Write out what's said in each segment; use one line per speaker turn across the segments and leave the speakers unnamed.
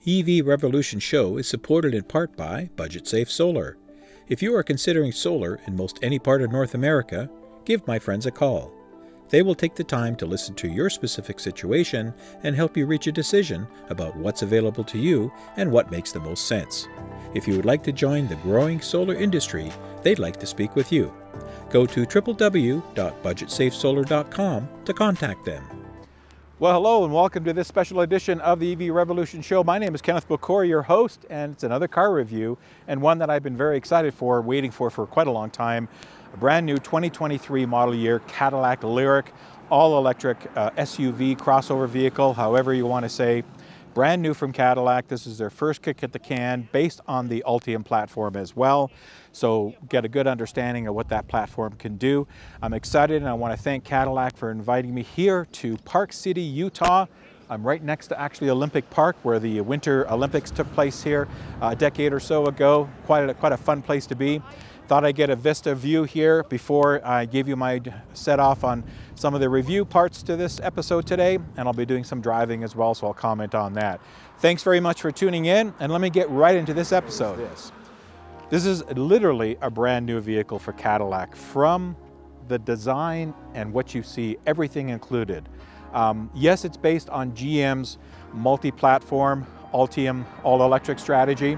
EV Revolution show is supported in part by Budget Safe Solar. If you are considering solar in most any part of North America, give my friends a call. They will take the time to listen to your specific situation and help you reach a decision about what's available to you and what makes the most sense. If you would like to join the growing solar industry, they'd like to speak with you. Go to www.budgetsafesolar.com to contact them. Well, hello and welcome to this special edition of the EV Revolution show. My name is Kenneth Bokor, your host, and it's another car review, and one that I've been very excited for, waiting for quite a long time. A brand new 2023 model year Cadillac LYRIQ, all-electric SUV crossover vehicle, however you want to say. Brand new from Cadillac. This is their first kick at the can, based on the Ultium platform as well. So get a good understanding of what that platform can do. I'm excited, and I want to thank Cadillac for inviting me here to Park City, Utah. I'm right next to actually Olympic Park, where the Winter Olympics took place here a decade or so ago. Quite a fun place to be. Thought I'd get a vista view here before I give you my set off on some of the review parts to this episode today, and I'll be doing some driving as well, so I'll comment on that. Thanks very much for tuning in, and let me get right into this episode. This is literally a brand new vehicle for Cadillac, from the design and what you see, everything included. Yes, it's based on GM's multi-platform Ultium all-electric strategy.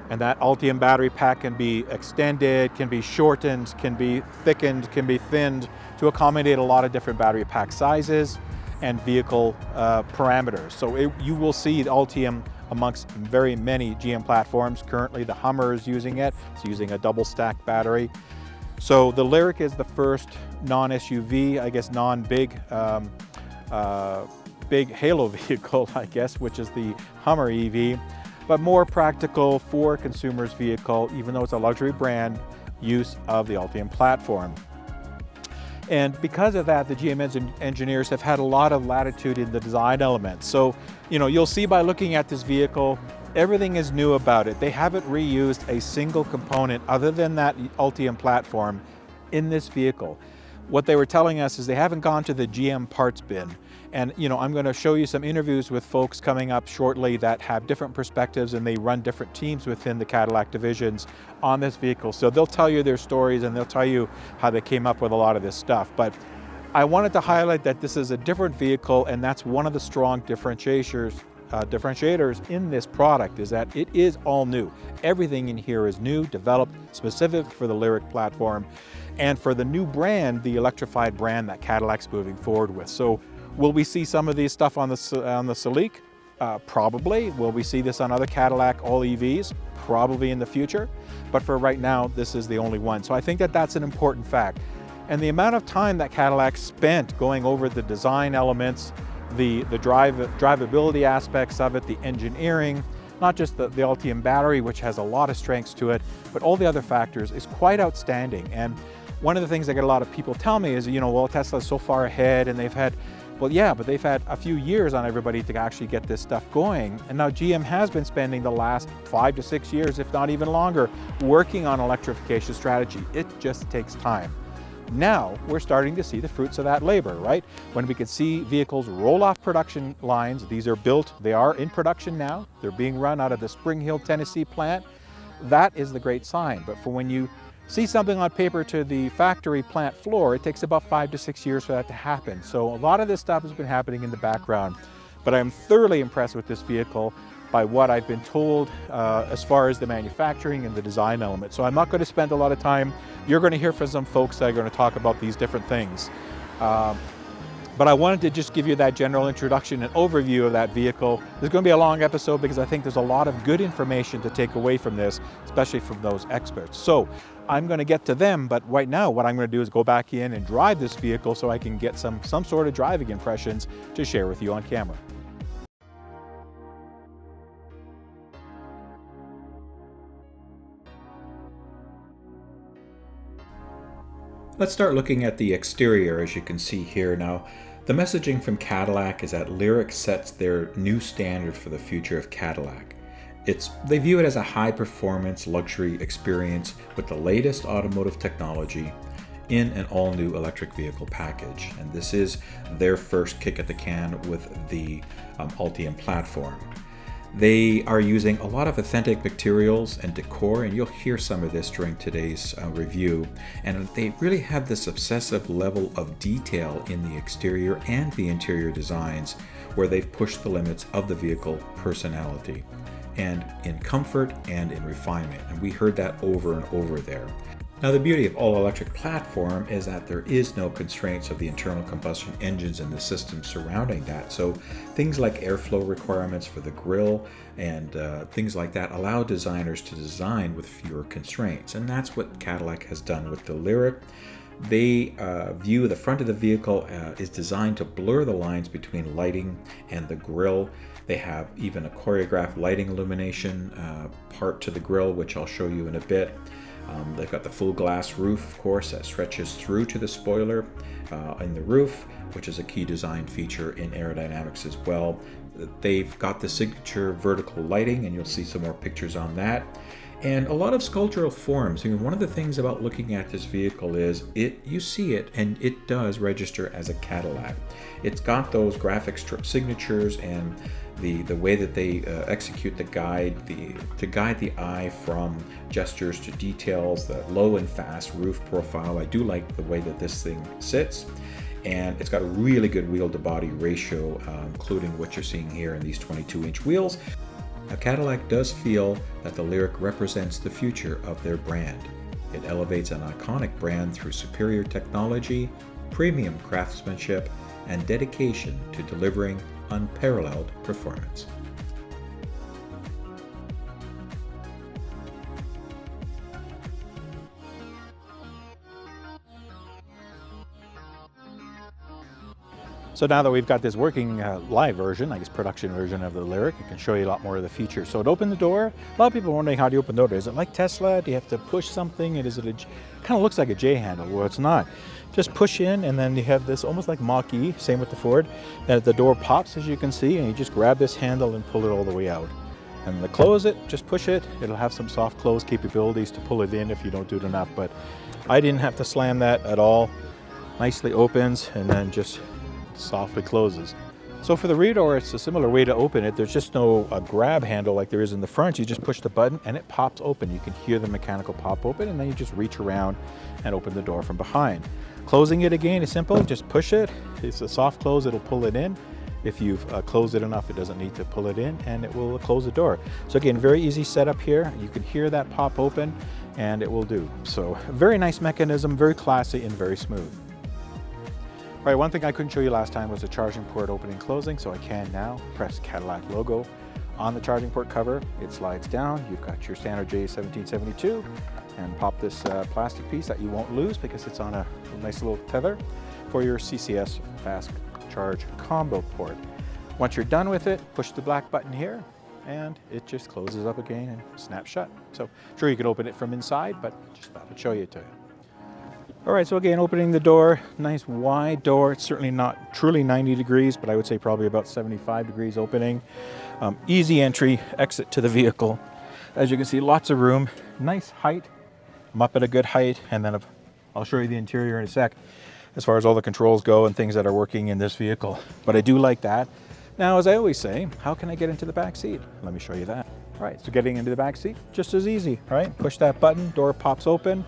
And that Ultium battery pack can be extended, can be shortened, can be thickened, can be thinned to accommodate a lot of different battery pack sizes and vehicle parameters. So you will see the Ultium amongst very many GM platforms. Currently the Hummer is using it. It's using a double stack battery. So the LYRIQ is the first non-SUV, I guess non-big big halo vehicle, I guess, which is the Hummer EV. But more practical for consumers' vehicle, even though it's a luxury brand, use of the Ultium platform. And because of that, the GM engineers have had a lot of latitude in the design elements. So, you'll see by looking at this vehicle, everything is new about it. They haven't reused a single component other than that Ultium platform in this vehicle. What they were telling us is they haven't gone to the GM parts bin. And I'm going to show you some interviews with folks coming up shortly that have different perspectives, and they run different teams within the Cadillac divisions on this vehicle. So they'll tell you their stories, and they'll tell you how they came up with a lot of this stuff. But I wanted to highlight that this is a different vehicle, and that's one of the strong differentiators in this product, is that it is all new. Everything in here is new, developed specific for the LYRIQ platform and for the new brand, the electrified brand that Cadillac's moving forward with. So will we see some of these stuff on the LYRIQ? Probably. Will we see this on other Cadillac all EVs? Probably in the future. But for right now, this is the only one. So I think that that's an important fact. And the amount of time that Cadillac spent going over the design elements, the drivability aspects of it, the engineering, not just the Ultium battery, which has a lot of strengths to it, but all the other factors, is quite outstanding. And one of the things I get a lot of people tell me is, well, Tesla's so far ahead, and they've had, well, yeah, but they've had a few years on everybody to actually get this stuff going. And now GM has been spending the last 5 to 6 years, if not even longer, working on electrification strategy. It just takes time. Now we're starting to see the fruits of that labor, right? When we can see vehicles roll off production lines, these are built, they are in production now, they're being run out of the Spring Hill, Tennessee plant. That is the great sign. But for when you see something on paper to the factory plant floor, it takes about 5 to 6 years for that to happen. So a lot of this stuff has been happening in the background. But I'm thoroughly impressed with this vehicle by what I've been told as far as the manufacturing and the design element. So I'm not going to spend a lot of time. You're going to hear from some folks that are going to talk about these different things. But I wanted to just give you that general introduction and overview of that vehicle. There's going to be a long episode because I think there's a lot of good information to take away from this, especially from those experts. So I'm going to get to them, but right now what I'm going to do is go back in and drive this vehicle so I can get some sort of driving impressions to share with you on camera. Let's start looking at the exterior, as you can see here. Now, the messaging from Cadillac is that LYRIQ sets their new standard for the future of Cadillac. They view it as a high-performance luxury experience with the latest automotive technology in an all-new electric vehicle package. And this is their first kick at the can with the Ultium platform.
They are using a lot of authentic materials and decor, and you'll hear some of this during today's review. And they really have this obsessive level of detail in the exterior and the interior designs, where they've pushed the limits of the vehicle personality, and in comfort and in refinement. And we heard that over and over there. Now, the beauty of all-electric platform is that there is no constraints of the internal combustion engines and the system surrounding that. So things like airflow requirements for the grille and things like that allow designers to design with fewer constraints. And that's what Cadillac has done with the LYRIQ. They view the front of the vehicle is designed to blur the lines between lighting and the grille. They have even a choreographed lighting illumination part to the grille, which I'll show you in a bit. They've got the full glass roof, of course, that stretches through to the spoiler in the roof, which is a key design feature in aerodynamics as well. They've got the signature vertical lighting, and you'll see some more pictures on that. And a lot of sculptural forms. I mean, one of the things about looking at this vehicle is you see it, and it does register as a Cadillac. It's got those graphic signatures and the way that they execute to guide the eye from gestures to details, the low and fast roof profile. I do like the way that this thing sits, and it's got a really good wheel to body ratio, including what you're seeing here in these 22-inch wheels. Now, Cadillac does feel that the LYRIQ represents the future of their brand. It elevates an iconic brand through superior technology, premium craftsmanship, and dedication to delivering unparalleled performance.
So now that we've got this working live version, I guess production version of the LYRIQ, I can show you a lot more of the features. So to open the door, a lot of people are wondering, how do you open the door? Is it like Tesla? Do you have to push something? And is it kind of looks like a J handle? Well, it's not. Just push in, and then you have this almost like Mach-E, same with the Ford. Then the door pops, as you can see, and you just grab this handle and pull it all the way out. And to close it, just push it. It'll have some soft close capabilities to pull it in if you don't do it enough, but I didn't have to slam that at all. Nicely opens and then just softly closes. So for the rear door, it's a similar way to open it. There's just no grab handle like there is in the front. You just push the button and it pops open. You can hear the mechanical pop open, and then you just reach around and open the door from behind. Closing it again is simple. Just push it. It's a soft close. It'll pull it in. If you've closed it enough, it doesn't need to pull it in, and it will close the door. So again, very easy setup here. You can hear that pop open, and it will do. So very nice mechanism, very classy and very smooth. All right, one thing I couldn't show you last time was the charging port opening and closing, so I can now. Press Cadillac logo on the charging port cover. It slides down. You've got your standard J1772, and pop this plastic piece that you won't lose because it's on a nice little tether for your CCS fast charge combo port. Once you're done with it, push the black button here, and it just closes up again and snaps shut. So sure, you can open it from inside, but just thought I'd show you to it. All right, so again, opening the door, nice wide door. It's certainly not truly 90 degrees, but I would say probably about 75 degrees opening. Easy entry, exit to the vehicle. As you can see, lots of room, nice height. I'm up at a good height, and then I'll show you the interior in a sec as far as all the controls go and things that are working in this vehicle. But I do like that. Now, as I always say, how can I get into the back seat? Let me show you that. All right, so getting into the back seat, just as easy, right? Push that button, door pops open,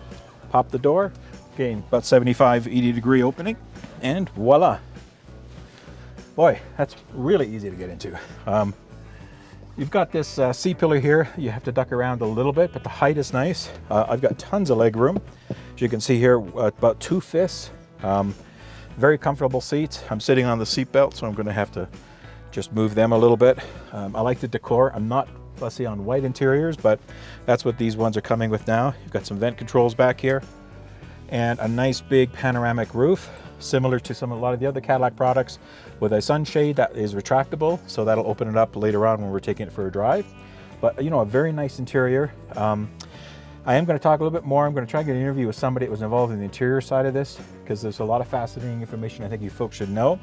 pop the door. Again, about 75, 80 degree opening, and voila. Boy, that's really easy to get into. You've got this C-pillar here. You have to duck around a little bit, but the height is nice. I've got tons of leg room. As you can see here, about 2 fists. Very comfortable seats. I'm sitting on the seat belt, so I'm going to have to just move them a little bit. I like the decor. I'm not fussy on white interiors, but that's what these ones are coming with now. You've got some vent controls back here, and a nice big panoramic roof, similar to a lot of the other Cadillac products, with a sunshade that is retractable, so that'll open it up later on when we're taking it for a drive. But you know, a very nice interior. I am going to talk a little bit more. I'm going to try to get an interview with somebody that was involved in the interior side of this, because there's a lot of fascinating information I think you folks should know.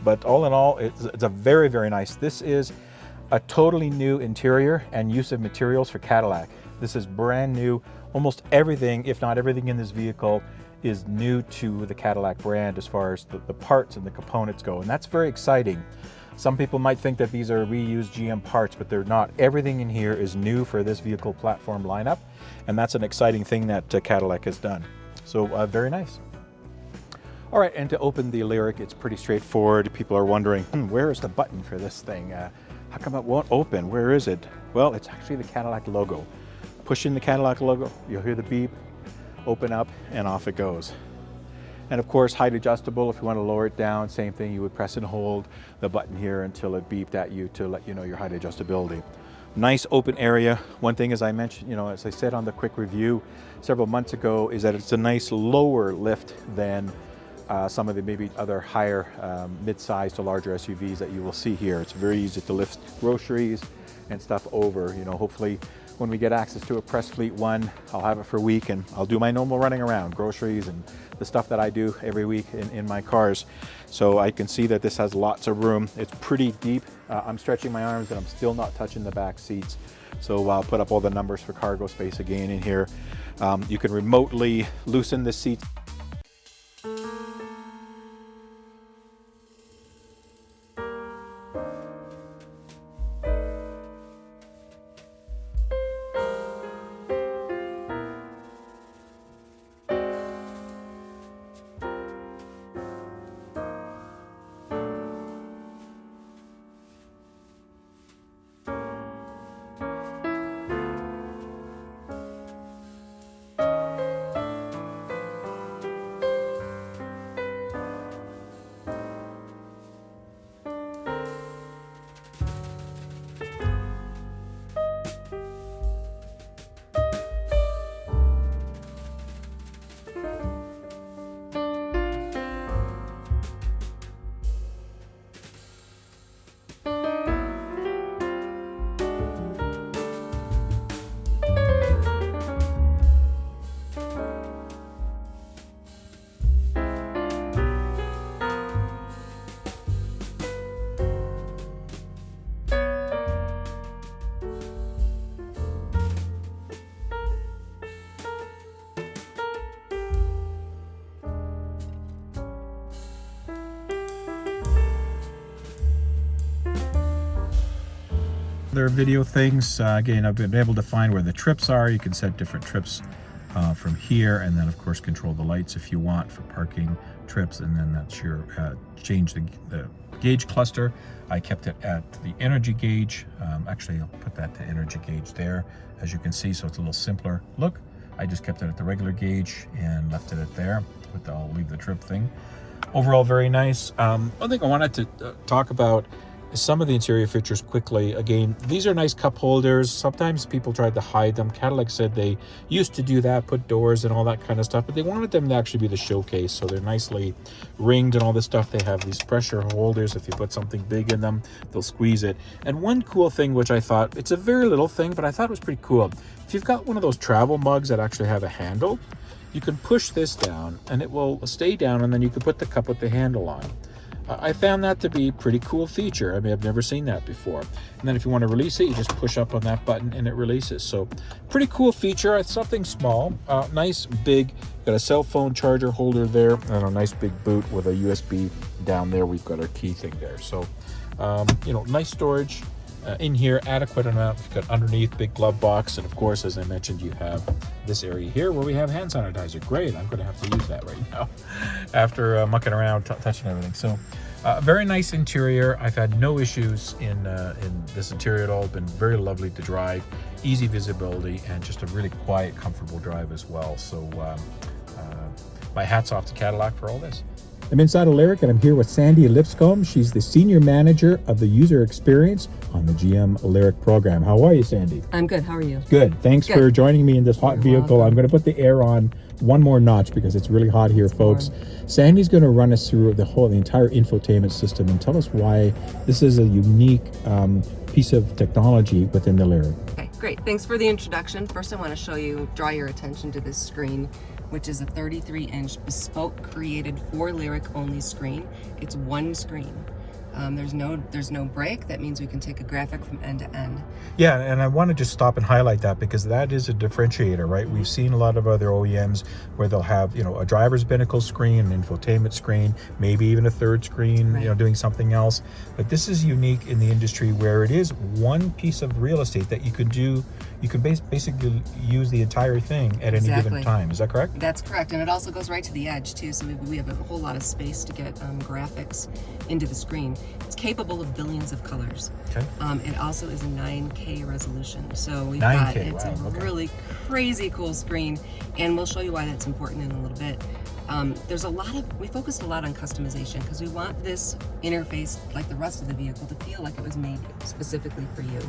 But all in all, it's a very, very nice. This is a totally new interior and use of materials for Cadillac. This is brand new. Almost everything, if not everything in this vehicle, is new to the Cadillac brand as far as the parts and the components go, and that's very exciting. Some people might think that these are reused GM parts, but they're not. Everything in here is new for this vehicle platform lineup, and that's an exciting thing that Cadillac has done. So very nice. All right, and to open the LYRIQ, it's pretty straightforward. People are wondering, where is the button for this thing? How come it won't open? Where is it? Well, it's actually the Cadillac logo. Push in the Cadillac logo, you'll hear the beep, open up, and off it goes. And of course, height adjustable. If you want to lower it down, same thing. You would press and hold the button here until it beeped at you to let you know your height adjustability. Nice open area. One thing, as I mentioned, as I said on the quick review several months ago, is that it's a nice lower lift than some of the maybe other higher mid-size to larger SUVs that you will see here. It's very easy to lift groceries and stuff over. Hopefully when we get access to a press fleet one, I'll have it for a week and I'll do my normal running around, groceries and the stuff that I do every week in my cars. So I can see that this has lots of room. It's pretty deep. I'm stretching my arms and I'm still not touching the back seats. So I'll put up all the numbers for cargo space again in here. You can remotely loosen the seats. Other video things, again, I've been able to find where the trips are. You can set different trips from here, and then of course control the lights if you want for parking trips, and then that's your change the gauge cluster. I kept it at the energy gauge. Actually, I'll put that to energy gauge there, as you can see, so it's a little simpler look. I just kept it at the regular gauge and left it at there. I'll leave the trip thing. Overall, very nice. One thing I wanted to talk about some of the interior features quickly. Again, these are nice cup holders. Sometimes people tried to hide them. Cadillac said they used to do that, put doors and all that kind of stuff, but they wanted them to actually be the showcase. So they're nicely ringed and all this stuff. They have these pressure holders. If you put something big in them, they'll squeeze it. And one cool thing, which I thought, it's a very little thing, but I thought it was pretty cool. If you've got one of those travel mugs that actually have a handle, you can push this down and it will stay down, and then you can put the cup with the handle on. I found that to be a pretty cool feature. I mean, I've never seen that before. And then if you want to release it, you just push up on that button and it releases. So pretty cool feature. It's something small, nice big, got a cell phone charger holder there, and a nice big boot with a USB down there. We've got our key thing there. So, nice storage in here, adequate amount. You've got underneath, big glove box. And of course, as I mentioned, you have this area here where we have hand sanitizer. Great, I'm going to have to use that right now after mucking around, touching everything. So very nice interior. I've had no issues in this interior at all. Been very lovely to drive, easy visibility, and just a really quiet, comfortable drive as well. So my hat's off to Cadillac for all this. I'm inside of LYRIQ and I'm here with Sandy Lipscomb. She's the Senior Manager of the User Experience on the GM LYRIQ program. How are you, Sandy?
I'm good. How are you?
Good. Thanks for joining me in this hot vehicle. I'm going to put the air on one more notch because it's really hot here, folks. Sandy's going to run us through the entire infotainment system and tell us why this is a unique piece of technology within the LYRIQ.
Okay, great. Thanks for the introduction. First, I want to draw your attention to this screen, which is a 33-inch bespoke created for LYRIQ only screen. It's one screen. There's no break. That means we can take a graphic from end to end.
Yeah, and I want to just stop and highlight that because that is a differentiator, right? We've seen a lot of other OEMs where they'll have, a driver's binnacle screen, an infotainment screen, maybe even a third screen,
Right.
Doing something else. But this is unique in the industry where it is one piece of real estate that you can do. You can basically use the entire thing at any given
Exactly.
time. Is that correct?
That's correct, and it also goes right to the edge too. So we have a whole lot of space to get graphics into the screen. It's capable of billions of colors.
Okay.
It also is a 9K resolution. So we've
9K,
got, it's
wow,
a
okay.
really crazy cool screen, and we'll show you why that's important in a little bit. We focused a lot on customization because we want this interface, like the rest of the vehicle, to feel like it was made specifically for you.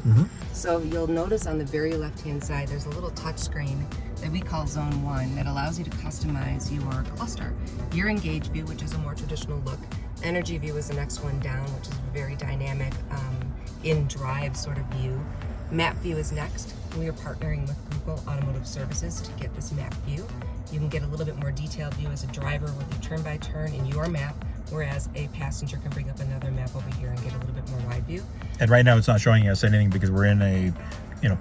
So you'll notice on the very left-hand side, there's a little touch screen that we call Zone 1 that allows you to customize your cluster. Your Engage view, which is a more traditional look. Energy view is the next one down, which is a very dynamic in-drive sort of view. Map view is next. We are partnering with Google Automotive Services to get this map view. You can get a little bit more detailed view as a driver with a turn-by-turn in your map, whereas a passenger can bring up another map over here and get a little bit more wide view.
And right now it's not showing us anything because we're in a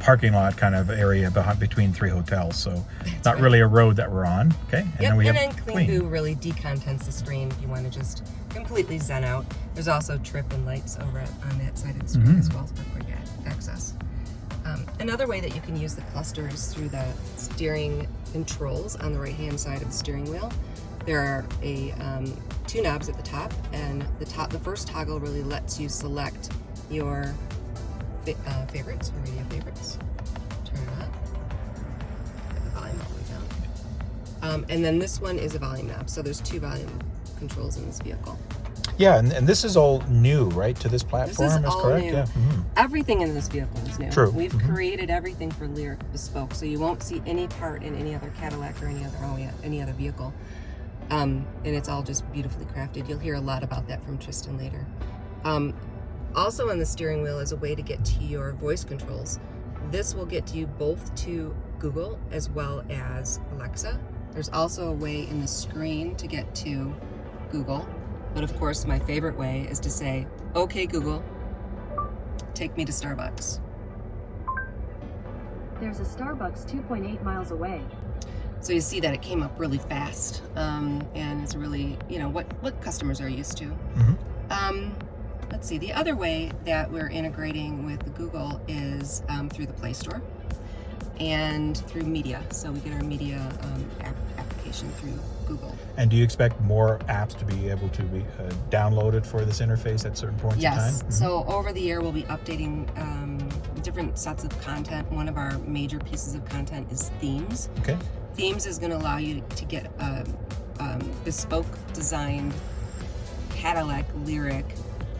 parking lot kind of area between 3 hotels. So
That's
not
right.
really a road that we're on. Okay. And
Yep,
then we
and
have
then Clean View really decontents the screen if you want to just completely zen out. There's also trip and lights over on that side of the screen as well for quick access. Another way that you can use the cluster is through the steering controls on the right-hand side of the steering wheel. There are 2 knobs at the top, and the first toggle really lets you select your favorites, your radio favorites. Turn it on. Get the volume all the way down. And then this one is a volume knob, so there's 2 volume controls in this vehicle.
Yeah, and this is all new, right, to this platform,
This is all
correct?
new.
Yeah.
Everything in this vehicle is new.
True.
We've created everything for LYRIQ bespoke, so you won't see any part in any other Cadillac or any other vehicle. And it's all just beautifully crafted. You'll hear a lot about that from Tristan later. Also on the steering wheel is a way to get to your voice controls. This will get you both to Google as well as Alexa. There's also a way in the screen to get to Google. But of course, my favorite way is to say, "Okay, Google, take me to Starbucks."
There's a Starbucks 2.8 miles away.
So you see that it came up really fast, and it's really, what customers are used to. Let's see, the other way that we're integrating with Google is through the Play Store and through media. So we get our media application through Google.
And do you expect more apps to be able to be downloaded for this interface at certain points in time?
Yes. So over the year, we'll be updating different sets of content. One of our major pieces of content is themes.
Okay.
Themes is going to allow you to get a bespoke designed Cadillac LYRIQ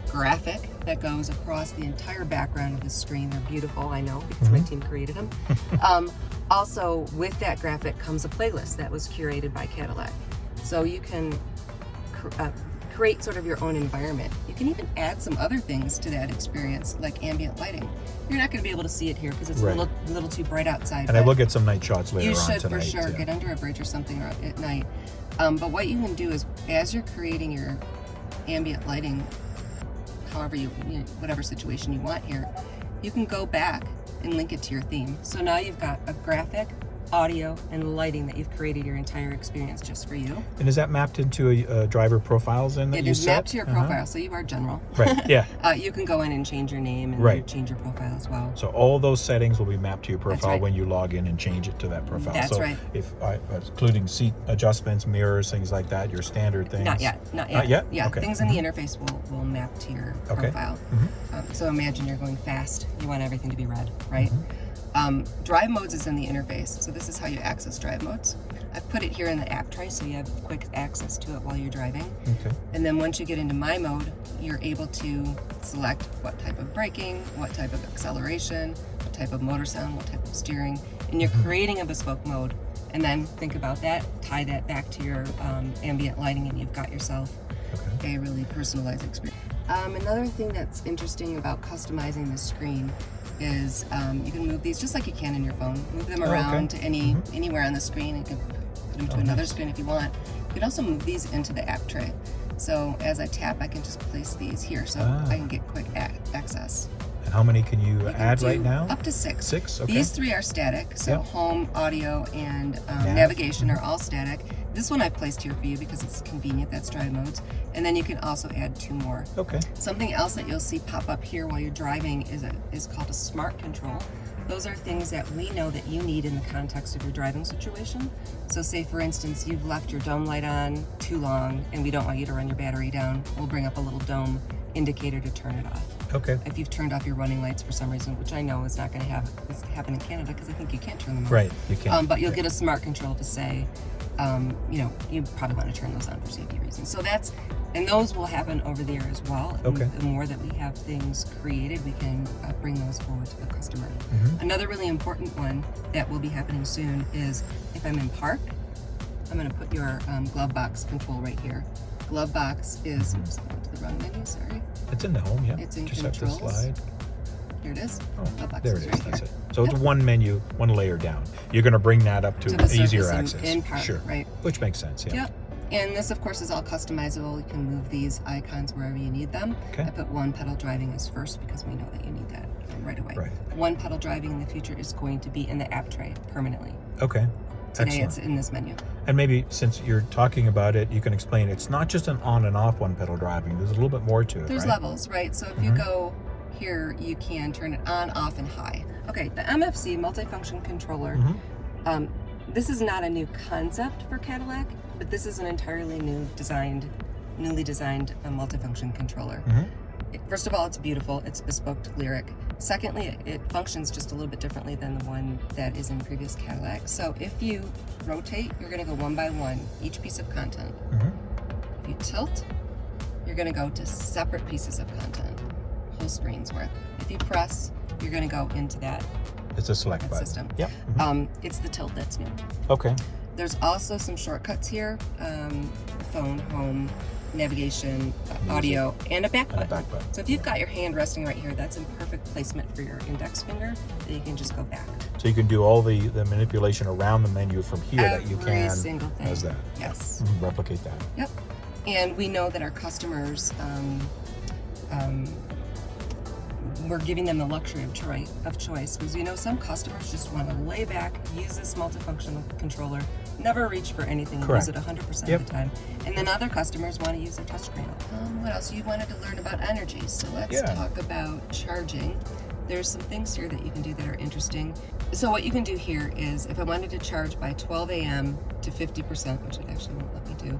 graphic that goes across the entire background of the screen. They're beautiful, I know, because my team created them. Also, with that graphic comes a playlist that was curated by Cadillac. So you can create sort of your own environment. You can even add some other things to that experience, like ambient lighting. You're not going to be able to see it here because it's
Right.
a little too bright outside.
And I
but
will get some night shots later
you
on
should
tonight.
for sure
yeah.
get under a bridge or something at night. But what you can do is, as you're creating your ambient lighting, however whatever situation you want here, you can go back and link it to your theme. So now you've got a graphic, audio, and lighting that you've created your entire experience just for you.
And is that mapped into driver profiles then that
It
you
is
set?
mapped to your profile, so you are general.
Right, yeah.
You can go in and change your name and
Right.
change your profile as well.
So all those settings will be mapped to your profile
right.
when you log in and change it to that profile.
That's
so
right.
If including seat adjustments, mirrors, things like that, your standard things.
Not yet.
Not yet?
Yeah,
Okay.
things in the interface will map to your
Okay.
profile. So imagine you're going fast. You want everything to be red, right? Drive modes is in the interface. So this is how you access drive modes. I've put it here in the app tray so you have quick access to it while you're driving.
Okay.
And then once you get into my mode, you're able to select what type of braking, what type of acceleration, what type of motor sound, what type of steering, and you're creating a bespoke mode. And then think about that, tie that back to your ambient lighting, and you've got yourself a really personalized experience. Another thing that's interesting about customizing the screen is you can move these just like you can in your phone. Move them around to anywhere on the screen. You can put them to another screen if you want. You can also move these into the app tray. So as I tap, I can just place these here, so I can get quick access.
And how many can you add right now?
Up to 6.
6, okay.
These 3 are static, so home, audio, and navigation are all static. This one I've placed here for you because it's convenient. That's drive modes. And then you can also add 2 more.
Okay.
Something else that you'll see pop up here while you're driving is called a smart control. Those are things that we know that you need in the context of your driving situation. So say, for instance, you've left your dome light on too long and we don't want you to run your battery down. We'll bring up a little dome indicator to turn it off.
Okay.
If you've turned off your running lights for some reason, which I know is not going to happen in Canada because I think you can't turn them off.
Right, you can't.
But you'll get a smart control to say, you know, you probably want to turn those on for safety reasons. So and those will happen over there as well.
Okay.
And the more that we have things created, we can bring those forward to the customer. Another really important one that will be happening soon is if I'm in park, I'm going to put your glove box control right here. Glove box is, oops, I went to the wrong menu, sorry.
It's in the home, yeah.
It's in
just
controls.
have to slide.
Here it is.
Oh,
Glove box
there it is.
right
That's
here.
it. So it's one menu, one layer down. You're going to bring that up to
the
easier
surface
access.
in park,
Sure.
right?
Which makes sense, yeah.
Yep. And this, of course, is all customizable. You can move these icons wherever you need them.
Okay.
I put one pedal driving as first because we know that you need that right away.
Right.
One pedal driving in the future is going to be in the app tray permanently.
Okay.
Today
Excellent.
it's in this menu.
And maybe since you're talking about it, you can explain it's not just an on and off one pedal driving. There's a little bit more to it,
There's
right?
levels, right? So if you go here, you can turn it on, off, and high. Okay, the MFC, multifunction controller. This is not a new concept for Cadillac, but this is an entirely newly designed multifunction controller. First of all, it's beautiful. It's bespoke to LYRIQ. Secondly, it functions just a little bit differently than the one that is in previous Cadillac. So if you rotate, you're going to go one by one, each piece of content. If you tilt, you're going to go to separate pieces of content, whole screens worth. If you press, you're going to go into that
It's a select button.
system.
Yep.
It's the tilt that's new.
Okay.
There's also some shortcuts here, phone, home, navigation, audio, and a back
And a
button.
back button.
So if you've got your hand resting right here, that's in perfect placement for your index finger, that you can just go back.
So you can do all the manipulation around the menu from here that you
Every
can
single thing.
as that.
Yes.
Replicate that.
Yep. And we know that our customers, we're giving them the luxury of choice because, you know, some customers just want to lay back, use this multifunctional controller, never reach for anything, and use it 100% of the time. And then other customers want to use their touchscreen. What else? You wanted to learn about energy, so let's talk about charging. There's some things here that you can do that are interesting. So what you can do here is, if I wanted to charge by 12 a.m. to 50%, which it actually won't let me do,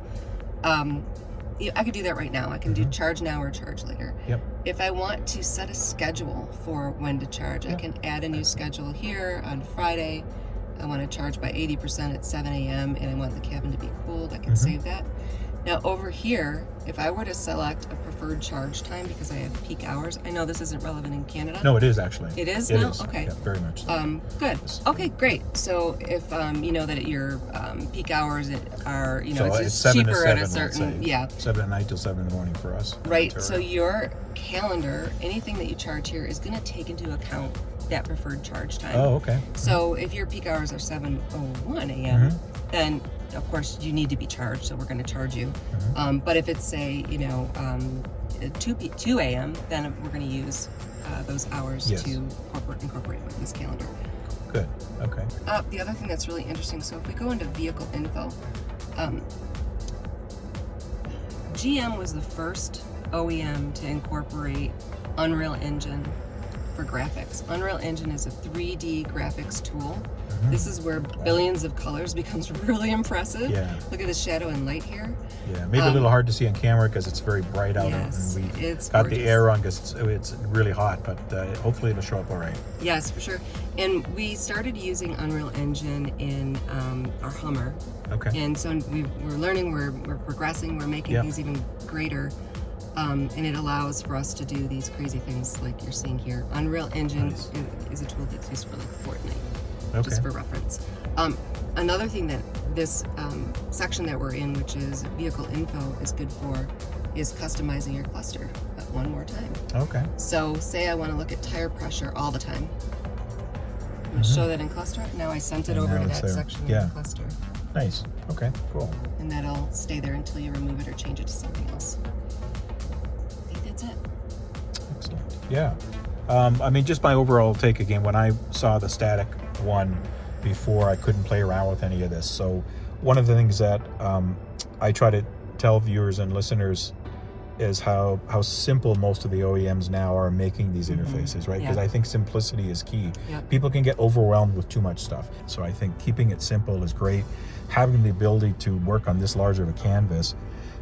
I could do that right now. I can do charge now or charge later.
Yep.
If I want to set a schedule for when to charge, I can add a new schedule here on Friday. I want to charge by 80% at 7 a.m. and I want the cabin to be cooled. I can save that. Now over here, if I were to select a preferred charge time because I have peak hours, I know this isn't relevant in Canada.
No, it is actually.
It is
It
now?
is.
Okay.
Yeah, very much so.
Good. Okay, great. So if you know that your peak hours are, you know,
So
it's
it's
just
7 to
cheaper
7,
at a certain,
let's say. 7 at night till 7 in the morning for us.
Right.
Ontario.
So your calendar, anything that you charge here is going to take into account that preferred charge time.
Oh, okay.
So if your peak hours are 7:01 a.m., then of course you need to be charged. So we're going to charge you. But if it's say, you know, 2 a.m., then we're going to use those hours to incorporate with this calendar.
Good. Okay.
The other thing that's really interesting. So if we go into vehicle info, GM was the first OEM to incorporate Unreal Engine for graphics. Unreal Engine is a 3D graphics tool. This is where billions of colors becomes really impressive.
Yeah.
Look at the shadow and light here.
Yeah, maybe a little hard to see on camera because it's very bright out,
Yes,
and we've
it's
got
gorgeous.
the air on because it's really hot, but hopefully it'll show up all right.
Yes, for sure. And we started using Unreal Engine in our Hummer.
Okay.
And so we're learning, we're progressing, we're making things even greater. And it allows for us to do these crazy things like you're seeing here. Unreal Engine is a tool that's used for like Fortnite, just for reference. Another thing that this section that we're in, which is vehicle info, is good for is customizing your cluster. But one more time.
Okay.
So say I want to look at tire pressure all the time. I'm going to show that in cluster. Now I sent it over to that section in the cluster.
Nice. Okay, cool.
And that'll stay there until you remove it or change it to something else. I think that's it.
Excellent. Yeah. I mean, just my overall take again, when I saw the static one before, I couldn't play around with any of this. So one of the things that I try to tell viewers and listeners is how simple most of the OEMs now are making these interfaces, right? Because I think simplicity is key.
Yep.
People can get overwhelmed with too much stuff. So I think keeping it simple is great. Having the ability to work on this large of a canvas,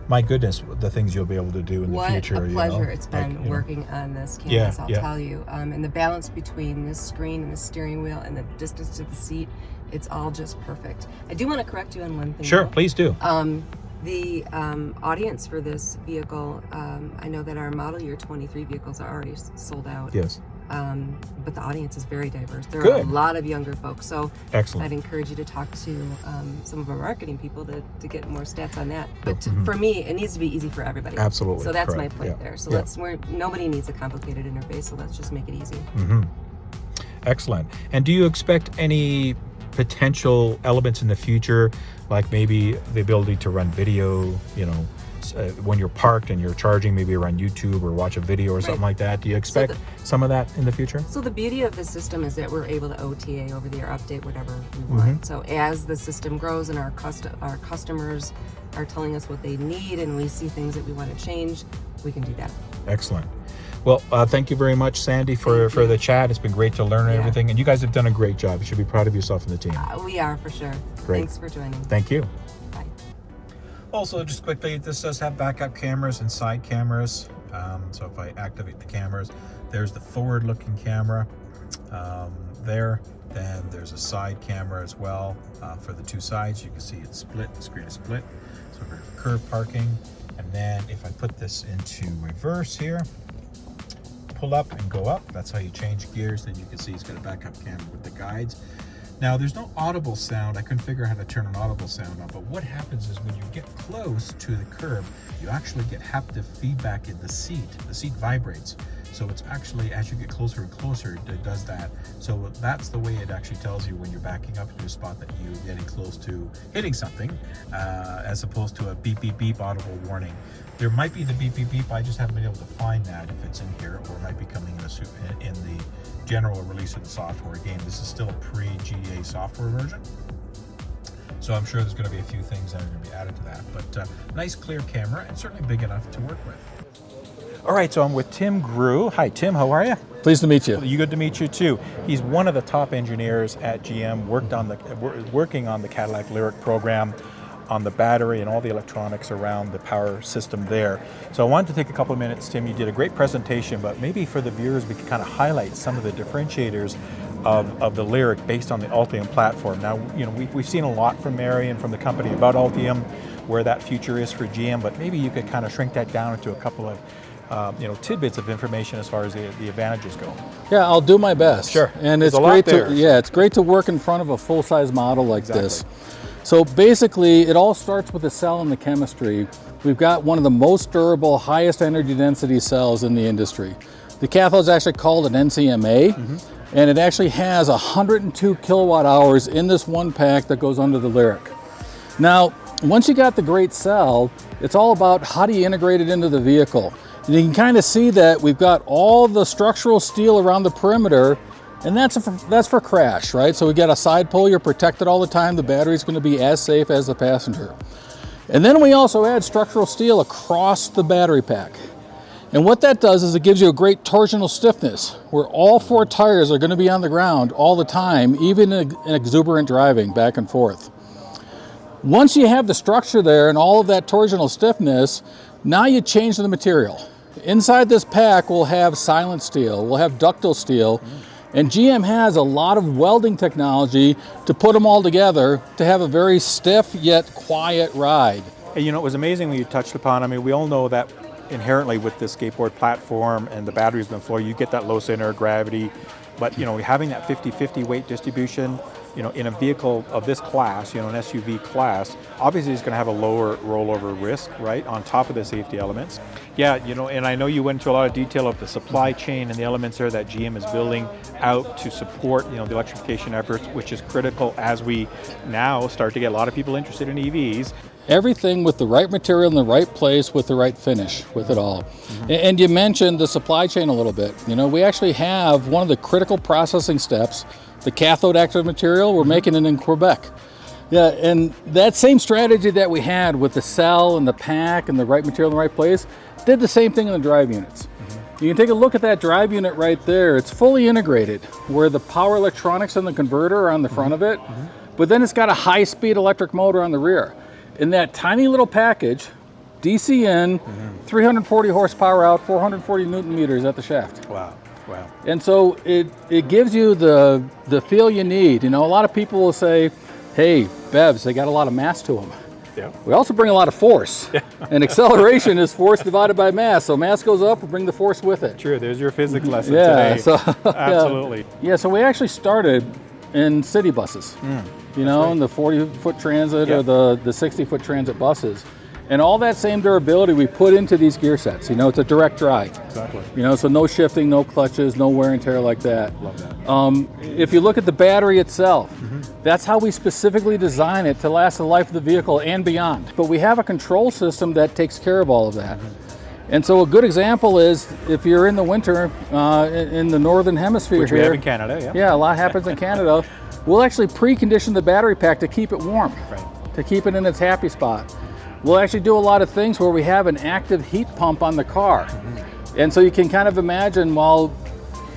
my goodness, the things you'll be able to do in the future.
What a pleasure
you know?
it's been
Like,
working on this canvas, I'll
yeah.
tell you. And the balance between this screen and the steering wheel and the distance to the seat, it's all just perfect. I do want to correct you on one thing.
Sure,
though.
please do.
The audience for this vehicle, I know that our model year 23 vehicles are already sold out.
Yes.
But the audience is very diverse. There are
Good.
a lot of younger folks. So
Excellent.
I'd encourage you to talk to some of our marketing people to get more stats on that. But for me, it needs to be easy for everybody.
Absolutely.
So that's
Correct.
my point there. So nobody needs a complicated interface. So let's just make it easy.
Excellent. And do you expect any potential elements in the future, like maybe the ability to run video, you know, when you're parked and you're charging, maybe run YouTube or watch a video or something like that? Do you expect some of that in the future?
So the beauty of the system is that we're able to OTA, over the air update, whatever we want. So as the system grows and our customers are telling us what they need and we see things that we want to change, we can do that.
Excellent. Well, thank you very much, Sandy, for the chat. It's been great to learn everything. And you guys have done a great job. You should be proud of yourself and the team.
We are, for sure.
Great.
Thanks for joining.
Thank you.
Bye.
Also, just quickly, this does have backup cameras and side cameras. So if I activate the cameras, there's the forward-looking camera there. Then there's a side camera as well for the two sides. You can see it's split, the screen is split. So we're curve parking. And then if I put this into reverse here, pull up and go up. That's how you change gears. Then you can see it's got a backup camera with the guides. Now there's no audible sound. I couldn't figure out how to turn an audible sound on, but what happens is when you get close to the curb, you actually get haptic feedback in the seat. The seat vibrates. So it's actually, as you get closer and closer, it does that. So that's the way it actually tells you when you're backing up to a spot that you're getting close to hitting something, as opposed to a beep, beep, beep audible warning. There might be the beep, beep, beep. I just haven't been able to find that if it's in here, or it might be coming in the general release of the software. Again, this is still a pre-GA software version. So I'm sure there's going to be a few things that are going to be added to that. But nice, clear camera, and certainly big enough to work with. All right, so I'm with Tim Grew. Hi, Tim. How are you?
Pleased to meet you.
Good to meet you too. He's one of the top engineers at GM. Working on the Cadillac LYRIQ program, on the battery and all the electronics around the power system there. So I wanted to take a couple of minutes, Tim. You did a great presentation, but maybe for the viewers, we could kind of highlight some of the differentiators of the LYRIQ based on the Ultium platform. Now, you know, we've seen a lot from Mary and from the company about Ultium, where that future is for GM, but maybe you could kind of shrink that down into a couple of tidbits of information as far as the advantages go.
Yeah, I'll do my best.
Sure.
And it's great it's great to work in front of a full-size model like this. So basically, it all starts with the cell and the chemistry. We've got one of the most durable, highest energy density cells in the industry. The cathode is actually called an NCMA, and it actually has 102 kilowatt hours in this one pack that goes under the LYRIQ. Now, once you got the great cell, it's all about how do you integrate it into the vehicle. And you can kind of see that we've got all the structural steel around the perimeter, and that's for crash, right? So we got a side pole, you're protected all the time. The battery's going to be as safe as the passenger. And then we also add structural steel across the battery pack. And what that does is it gives you a great torsional stiffness, where all four tires are going to be on the ground all the time, even in exuberant driving back and forth. Once you have the structure there and all of that torsional stiffness, now you change the material. Inside this pack, we'll have silent steel, we'll have ductile steel, and GM has a lot of welding technology to put them all together to have a very stiff yet quiet ride.
And you know, it was amazing when you touched upon, I mean, we all know that inherently with this skateboard platform and the batteries on the floor, you get that low center of gravity, But having that 50-50 weight distribution, in a vehicle of this class, an SUV class, obviously it's going to have a lower rollover risk, right, on top of the safety elements. Yeah, and I know you went into a lot of detail of the supply chain and the elements there that GM is building out to support, the electrification efforts, which is critical as we now start to get a lot of people interested in EVs.
Everything with the right material in the right place with the right finish with it all. And you mentioned the supply chain a little bit. We actually have one of the critical processing steps, the cathode active material, we're making it in Quebec. Yeah, and that same strategy that we had with the cell and the pack and the right material in the right place, did the same thing in the drive units. You can take a look at that drive unit right there. It's fully integrated, where the power electronics and the converter are on the front of it, but then it's got a high-speed electric motor on the rear. In that tiny little package, DC in, 340 horsepower out, 440 Newton meters at the shaft.
Wow. Wow.
And so it gives you the feel you need. A lot of people will say, hey, BEVs, they got a lot of mass to them.
Yeah.
We also bring a lot of force. And acceleration is force divided by mass. So mass goes up, we bring the force with it.
True, there's your physics lesson today.
So,
absolutely.
Yeah, so we actually started in city buses. In the 40-foot transit or the 60-foot transit buses. And all that same durability we put into these gear sets. It's a direct drive.
Exactly.
So no shifting, no clutches, no wear and tear like that.
Love that.
If you look at the battery itself, that's how we specifically design it to last the life of the vehicle and beyond. But we have a control system that takes care of all of that. And so a good example is if you're in the winter in the northern hemisphere
Which
here.
we have in Canada, yeah.
Yeah, a lot happens in Canada. We'll actually precondition the battery pack to keep it warm, to keep it in its happy spot. We'll actually do a lot of things where we have an active heat pump on the car. And so you can kind of imagine, while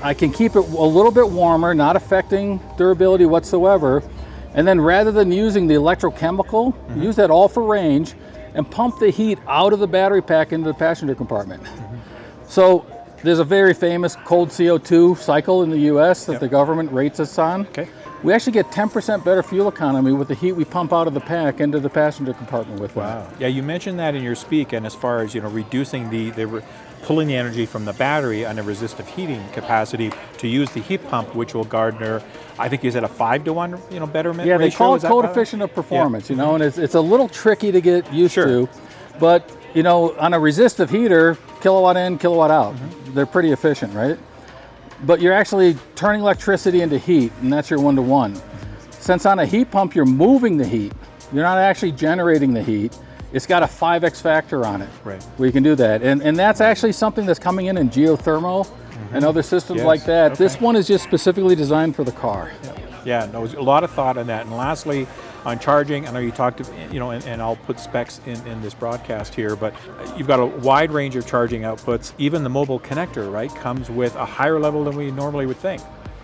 I can keep it a little bit warmer, not affecting durability whatsoever, and then rather than using the electrochemical, use that all for range and pump the heat out of the battery pack into the passenger compartment. So there's a very famous cold CO2 cycle in the US that the government rates us on.
Okay.
We actually get 10% better fuel economy with the heat we pump out of the pack into the passenger compartment with
Wow. Yeah, you mentioned that in your speak, and as far as reducing pulling the energy from the battery on a resistive heating capacity to use the heat pump, which will garner, I think you said a 5-to-1, betterment.
Yeah, they
ratio.
call it coefficient of performance, and it's a little tricky to get used to, but on a resistive heater, kilowatt in, kilowatt out, they're pretty efficient, right? But you're actually turning electricity into heat, and that's your 1-to-1. Since on a heat pump, you're moving the heat, you're not actually generating the heat. It's got a 5x factor on it, where you can do that. And that's actually something that's coming in geothermal and other systems like that. Okay. This one is just specifically designed for the car.
Yeah, no, a lot of thought on that. And lastly, on charging, I know you talked, and I'll put specs in this broadcast here, but you've got a wide range of charging outputs. Even the mobile connector, right, comes with a higher level than we normally would think.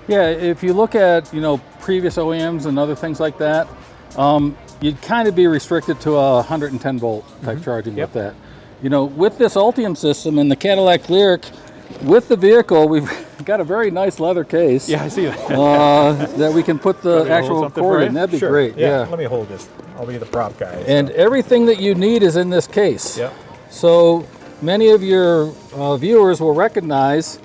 Yeah, if you look at, previous OEMs and other things like that, you'd kind of be restricted to a 110 volt type charging with that. With this Ultium system and the Cadillac LYRIQ, with the vehicle, we've got a very nice leather case.
Yeah, I see that.
That we can put the actual cord in. That'd be great. Yeah.
Let me hold this. I'll be the prop guy.
And everything that you need is in this case.
Yeah.
So many of your viewers will recognize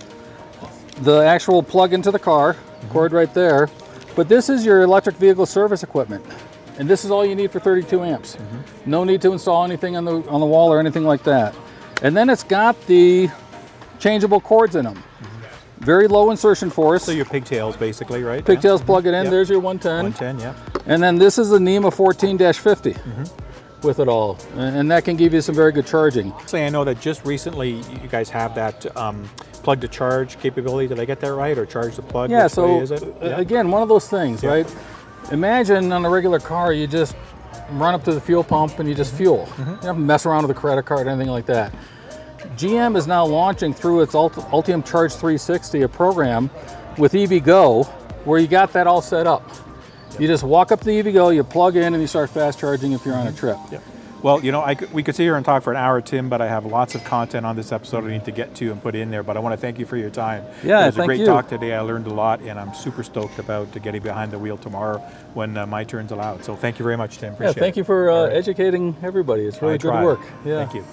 the actual plug into the car, cord right there. But this is your electric vehicle service equipment. And this is all you need for 32 amps. No need to install anything on the wall or anything like that. And then it's got the changeable cords in them. Very low insertion force.
So your pigtails basically, right?
Pigtails plug it in, there's your 110.
110, yeah.
And then this is the NEMA 14-50 with it all. And that can give you some very good charging.
I know that just recently you guys have that plug to charge capability. Did I get that right? Or charge the plug?
Yeah,
Which
so
way is it?
Again, one of those things, right? Imagine on a regular car, you just run up to the fuel pump and you just fuel. You don't have to mess around with a credit card or anything like that. GM is now launching through its Ultium Charge 360 a program with EVgo where you got that all set up. You just walk up to the EVgo, you plug in, and you start fast charging if you're on a trip.
Yeah. Well, we could sit here and talk for an hour, Tim, but I have lots of content on this episode I need to get to and put in there. But I want to thank you for your time.
Yeah,
it was a
thank
great
you.
talk today. I learned a lot, and I'm super stoked about getting behind the wheel tomorrow when my turn's allowed. So thank you very much, Tim. Appreciate it.
Thank you for educating everybody. It's really good work. Yeah.
Thank you.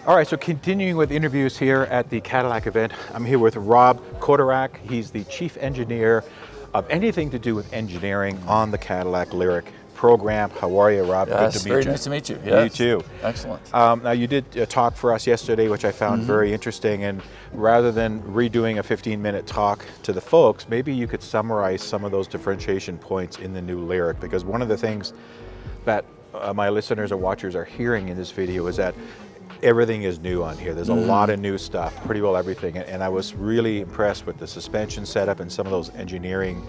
All right, so continuing with interviews here at the Cadillac event, I'm here with Rob Kodarak. He's the chief engineer of anything to do with engineering on the Cadillac LYRIQ program. How are you, Rob?
Yes,
good to meet
very
you.
nice to meet you. Yes.
You too.
Excellent.
Now you did a talk for us yesterday, which I found very interesting, and rather than redoing a 15-minute talk to the folks, maybe you could summarize some of those differentiation points in the new LYRIQ, because one of the things that my listeners and watchers are hearing in this video is that everything is new on here. There's a lot of new stuff, pretty well everything, and I was really impressed with the suspension setup and some of those engineering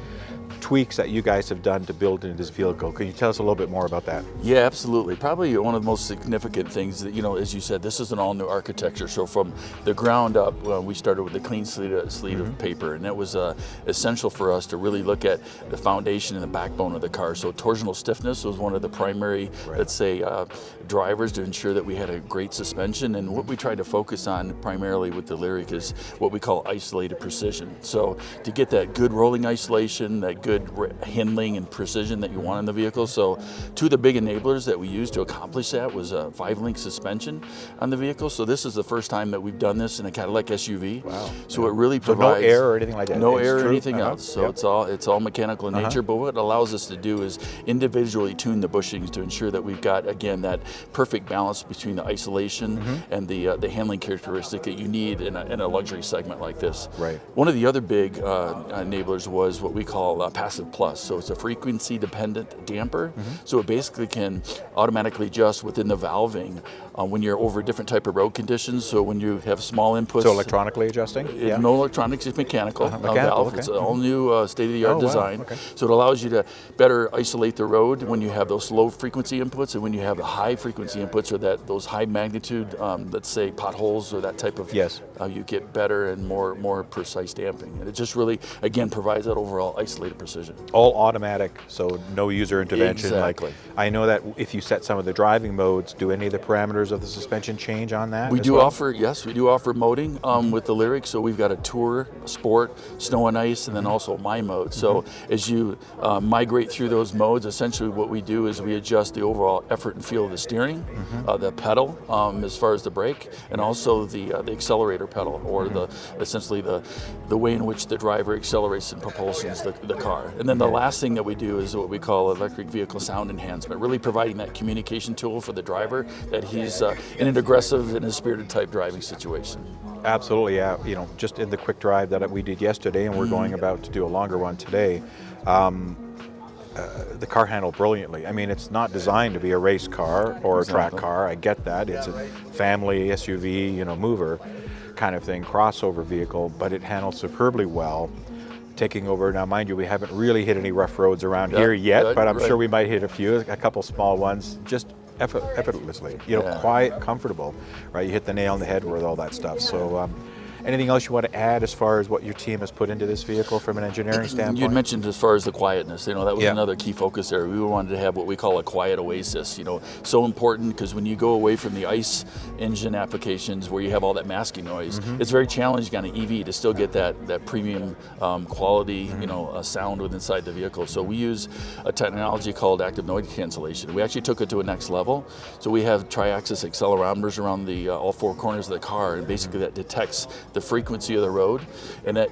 tweaks that you guys have done to build into this vehicle. Can you tell us a little bit more about that?
Yeah, absolutely. Probably one of the most significant things that, as you said, this is an all-new architecture. So from the ground up, we started with a clean slate of paper, and that was essential for us to really look at the foundation and the backbone of the car. So torsional stiffness was one of the primary, let's say, drivers to ensure that we had a great suspension. And what we tried to focus on primarily with the LYRIQ is what we call isolated precision. So to get that good rolling isolation, that good handling and precision that you want in the vehicle. So two of the big enablers that we used to accomplish that was a 5-link suspension on the vehicle. So this is the first time that we've done this in a Cadillac SUV.
Wow.
So it really
So
provides
no air or anything like that?
no
It's
air or
true?
anything else. So it's all mechanical in nature. But what it allows us to do is individually tune the bushings to ensure that we've got, again, that perfect balance between the isolation and the handling characteristic that you need in a luxury segment like this.
Right.
One of the other big enablers was what we call Passive Plus. So it's a frequency dependent damper. So it basically can automatically adjust within the valving when you're over different type of road conditions. So when you have small inputs.
So electronically adjusting?
No electronics, it's mechanical. Valve.
Okay.
It's an all new state-of-the-art design.
Okay.
So it allows you to better isolate the road when you have those low frequency inputs, and when you have the high frequency inputs, or those high magnitude, let's say potholes or that type of.
Yes.
You get better and more precise damping, and it just really again provides that overall isolated precision.
All automatic, so no user intervention.
Exactly.
Like, I know that if you set some of the driving modes, do any of the parameters of the suspension change on that?
We
as
do
well?
offer moding with the LYRIQ. So we've got a Tour, Sport, Snow and Ice, and then also My Mode. So as you migrate through those modes, essentially what we do is we adjust the overall effort and feel of the steering, the pedal as far as the brake, and also the accelerator pedal, or essentially the way in which the driver accelerates and propulsions the car. And then the last thing that we do is what we call electric vehicle sound enhancement, really providing that communication tool for the driver that he's in an aggressive and a spirited type driving situation.
Absolutely, yeah. Just in the quick drive that we did yesterday, and we're going about to do a longer one today, the car handled brilliantly. I mean, it's not designed to be a race car or a track car. I get that. It's a family SUV, mover kind of thing, crossover vehicle, but it handled superbly well. Taking over now, mind you, we haven't really hit any rough roads around here yet, but I'm sure we might hit a couple small ones, just effortlessly. Quiet, comfortable, right? You hit the nail on the head with all that stuff. So anything else you want to add as far as what your team has put into this vehicle from an engineering standpoint?
You'd mentioned as far as the quietness, that was another key focus there. We wanted to have what we call a quiet oasis, so important, because when you go away from the ICE engine applications where you have all that masking noise, it's very challenging on an EV to still get that premium quality, sound inside the vehicle. So we use a technology called active noise cancellation. We actually took it to a next level. So we have tri-axis accelerometers around all four corners of the car, and basically that detects the frequency of the road, and that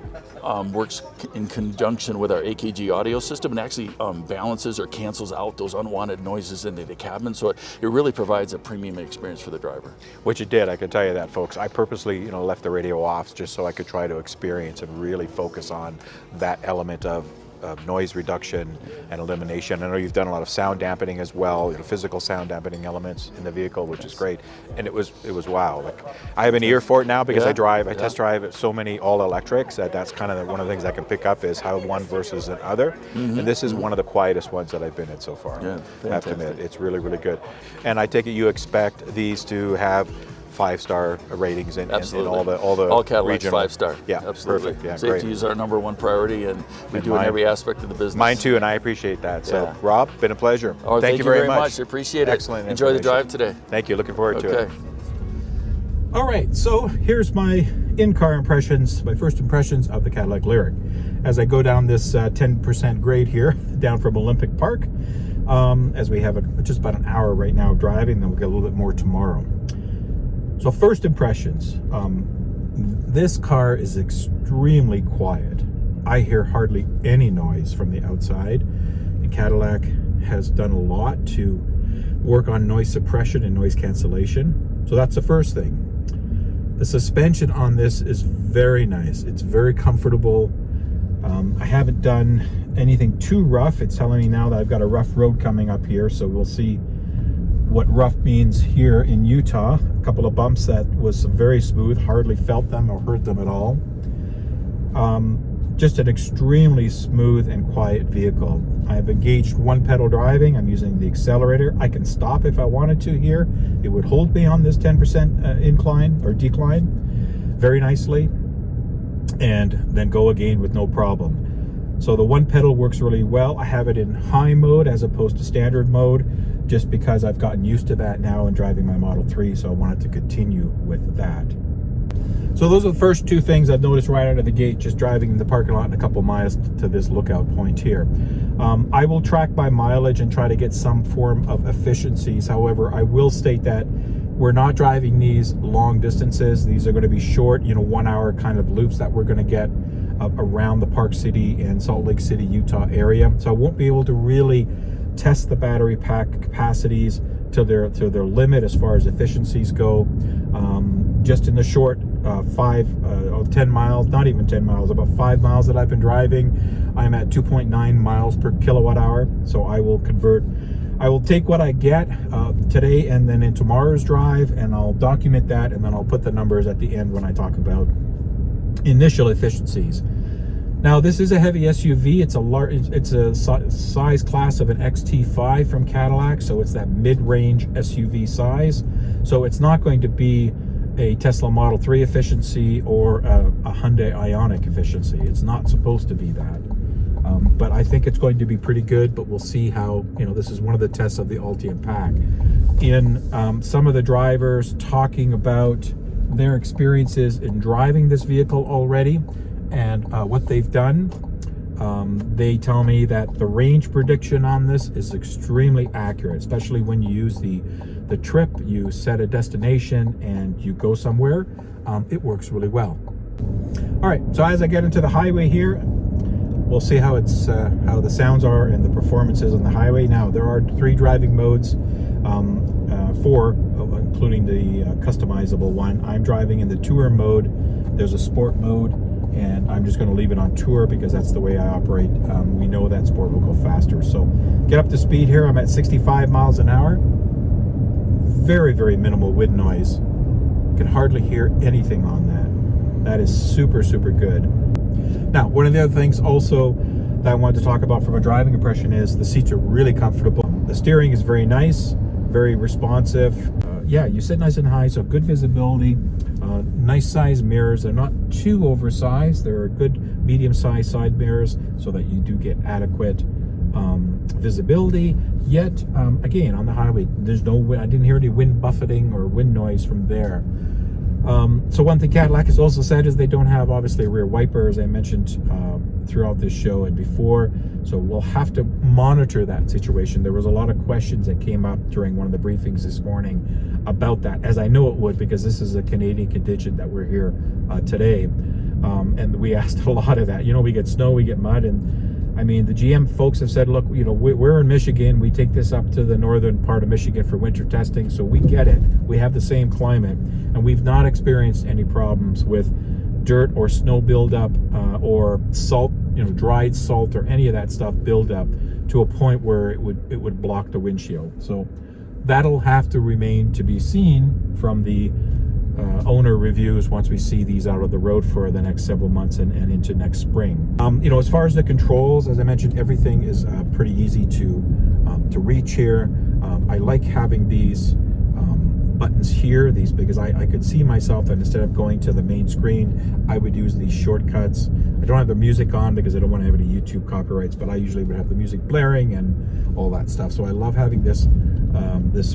works in conjunction with our AKG audio system, and actually balances or cancels out those unwanted noises into the cabin. So it really provides a premium experience for the driver.
Which it did, I can tell you that, folks. I purposely, left the radio off just so I could try to experience and really focus on that element of noise reduction and elimination. I know you've done a lot of sound dampening as well, physical sound dampening elements in the vehicle, which is great. And it was wow. Like, I have an ear for it now because I test drive so many all electrics that's kind of one of the things I can pick up is how one versus another. And this is one of the quietest ones that I've been in so far.
Yeah,
I have to admit, it's really, really good. And I take it you expect these to have 5-star ratings in all
Cadillacs
regional.
5-star.
Yeah,
absolutely.
Perfect. Yeah,
Safety
great.
is our #1 priority, and we do it in every aspect of the business.
Mine too, and I appreciate that. So, Rob, been a pleasure.
Thank you very much. I appreciate it.
Excellent.
Enjoy the drive today.
Thank you. Looking forward to it.
Okay.
All right, so here's my in-car impressions, my first impressions of the Cadillac LYRIQ. As I go down this 10% grade here, down from Olympic Park, as we have just about an hour right now of driving, then we'll get a little bit more tomorrow. So first impressions, this car is extremely quiet. I hear hardly any noise from the outside, and Cadillac has done a lot to work on noise suppression and noise cancellation. So that's the first thing. The suspension on this is very nice. It's very comfortable. I haven't done anything too rough. It's telling me now that I've got a rough road coming up here, so we'll see what rough means here in Utah. A couple of bumps that was very smooth, hardly felt them or heard them at all. Just an extremely smooth and quiet vehicle. I've engaged one pedal driving. I'm using the accelerator. I can stop if I wanted to here. It would hold me on this 10% incline or decline very nicely, and then go again with no problem. So the one pedal works really well. I have it in high mode as opposed to standard mode, just because I've gotten used to that now in driving my Model 3, so I wanted to continue with that. So those are the first two things I've noticed right out of the gate, just driving in the parking lot and a couple miles to this lookout point here. I will track my mileage and try to get some form of efficiencies. However, I will state that we're not driving these long distances. These are going to be short, 1 hour kind of loops that we're going to get around the Park City and Salt Lake City, Utah area. So I won't be able to really test the battery pack capacities to their limit as far as efficiencies go. Just in the short 10 miles, not even 10 miles, about 5 miles that I've been driving, I'm at 2.9 miles per kilowatt hour. So I will take what I get today and then in tomorrow's drive, and I'll document that, and then I'll put the numbers at the end when I talk about initial efficiencies. Now, this is a heavy SUV. It's a size class of an XT5 from Cadillac, so it's that mid-range SUV size. So it's not going to be a Tesla Model 3 efficiency or a Hyundai Ioniq efficiency. It's not supposed to be that. But I think it's going to be pretty good, but we'll see how, this is one of the tests of the Ultium pack. In some of the drivers talking about their experiences in driving this vehicle already and what they've done, they tell me that the range prediction on this is extremely accurate, especially when you use the trip, you set a destination and you go somewhere. It works really well. All right, so as I get into the highway here, we'll see how the sounds are and the performances on the highway. Now, there are 3 driving modes, 4, including the customizable one. I'm driving in the tour mode. There's a sport mode, and I'm just going to leave it on tour because that's the way I operate. We know that sport will go faster. So get up to speed here. I'm at 65 miles an hour. Very, very minimal wind noise. Can hardly hear anything on that. That is super, super good. Now, one of the other things also that I wanted to talk about from a driving impression is the seats are really comfortable. The steering is very nice, very responsive. Yeah, you sit nice and high, so good visibility. Nice size mirrors. They're not too oversized. They're good medium-sized side mirrors so that you do get adequate visibility. Yet, again, on the highway, there's no wind. I didn't hear any wind buffeting or wind noise from there. So one thing Cadillac has also said is they don't have, obviously, rear wipers. I mentioned throughout this show and before. So we'll have to monitor that situation. There was a lot of questions that came up during one of the briefings this morning about that, as I know it would, because this is a Canadian contingent that we're here today. And we asked a lot of that. We get snow, we get mud, and I mean, the GM folks have said, look, we're in Michigan. We take this up to the northern part of Michigan for winter testing, so we get it. We have the same climate, and we've not experienced any problems with dirt or snow buildup or salt, dried salt or any of that stuff buildup to a point where it would block the windshield. So that'll have to remain to be seen from the owner reviews once we see these out of the road for the next several months and into next spring. As far as the controls, as I mentioned, everything is pretty easy to reach here. I like having these buttons here, because I could see myself that instead of going to the main screen, I would use these shortcuts. I don't have the music on because I don't want to have any YouTube copyrights, but I usually would have the music blaring and all that stuff. So I love having this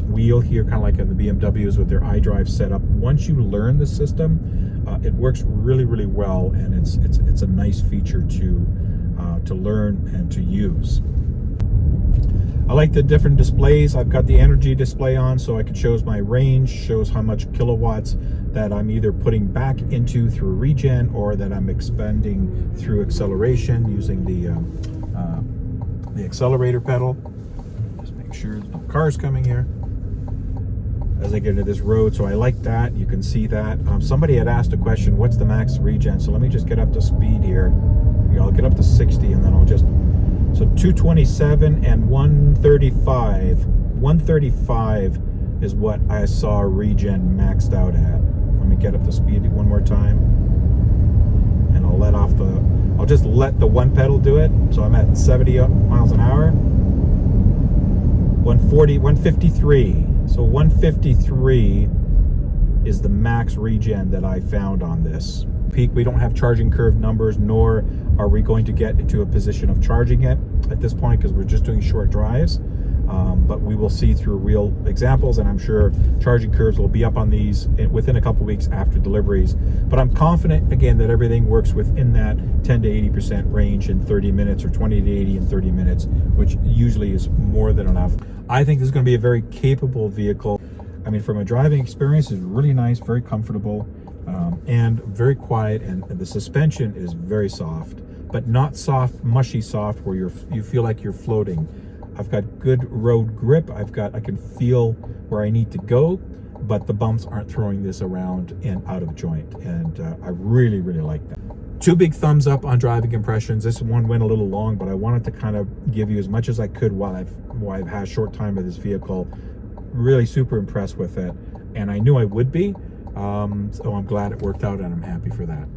wheel here, kind of like in the BMWs with their iDrive setup. Once you learn the system, it works really, really well, and it's a nice feature to learn and to use. I like the different displays. I've got the energy display on so I can shows my range, shows how much kilowatts that I'm either putting back into through regen or that I'm expending through acceleration using the accelerator pedal. Just make sure there's no cars coming here as I get into this road. So I like that. You can see that. Somebody had asked a question, what's the max regen? So let me just get up to speed here. I'll get up to 60 and then I'll just, so 227 and 135. 135 is what I saw regen maxed out at. Let me get up to speed one more time. And I'll just let the one pedal do it. So I'm at 70 miles an hour. 140, 153. So 153 is the max regen that I found on this. Peak, we don't have charging curve numbers, nor are we going to get into a position of charging it at this point because we're just doing short drives. But we will see through real examples, and I'm sure charging curves will be up on these within a couple weeks after deliveries. But I'm confident, again, that everything works within that 10 to 80% range in 30 minutes or 20 to 80 in 30 minutes, which usually is more than enough. I think this is going to be a very capable vehicle. I mean, from a driving experience, it's really nice, very comfortable, and very quiet, and the suspension is very soft, but not soft, mushy soft where you feel like you're floating. I've got good road grip. I can feel where I need to go, but the bumps aren't throwing this around and out of joint, and I really, really like that. 2 big thumbs up on driving impressions. This one went a little long, but I wanted to kind of give you as much as I could while I've had a short time with this vehicle. Really super impressed with it, and I knew I would be, so I'm glad it worked out, and I'm happy for that.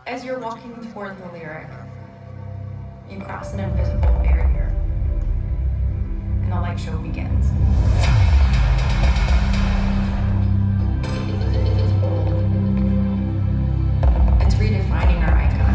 As you're walking toward the LYRIQ, you cross an invisible barrier, and the light show begins. It's redefining our icon.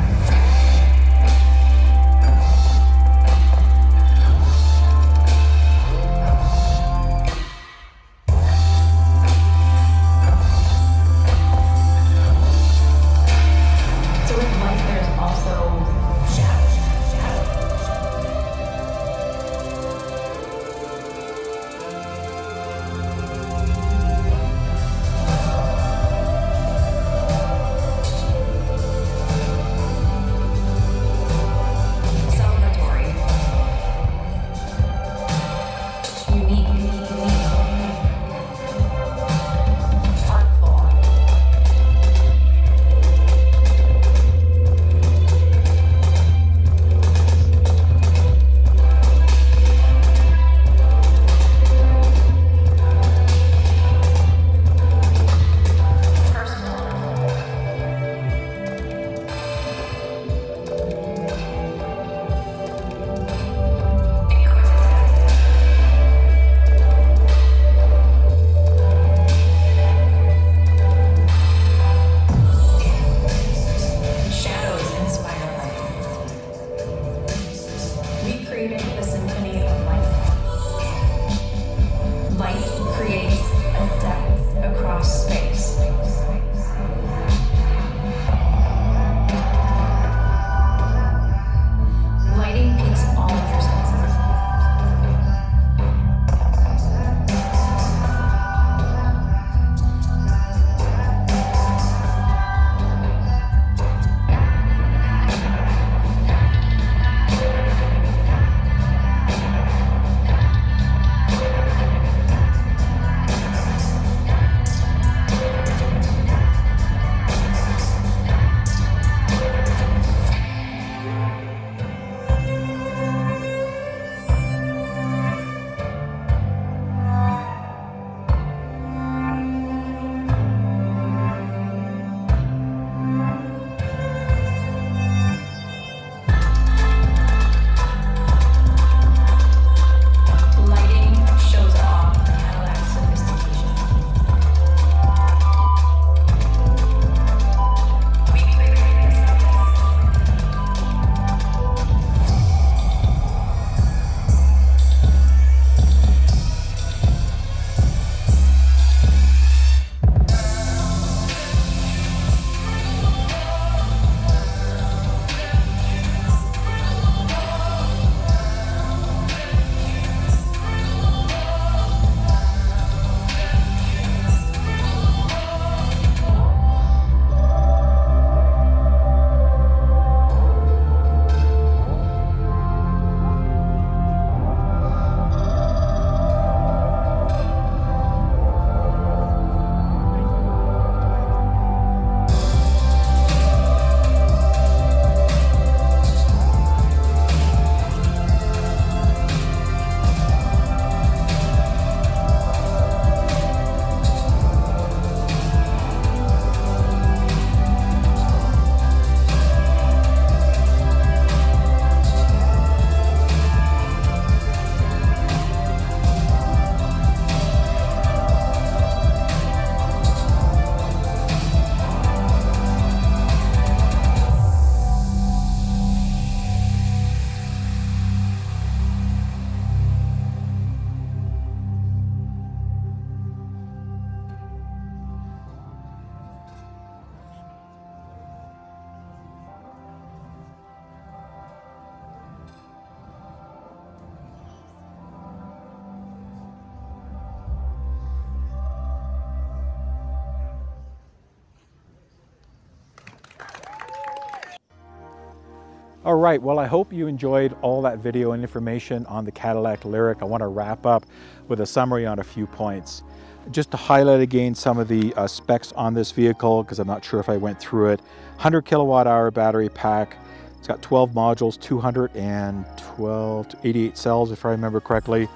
All right, well, I hope you enjoyed all that video and information on the Cadillac LYRIQ. I want to wrap up with a summary on a few points. Just to highlight again some of the specs on this vehicle, because I'm not sure if I went through it. 100 kilowatt hour battery pack. It's got 12 modules, 212 to 88 cells, if I remember correctly.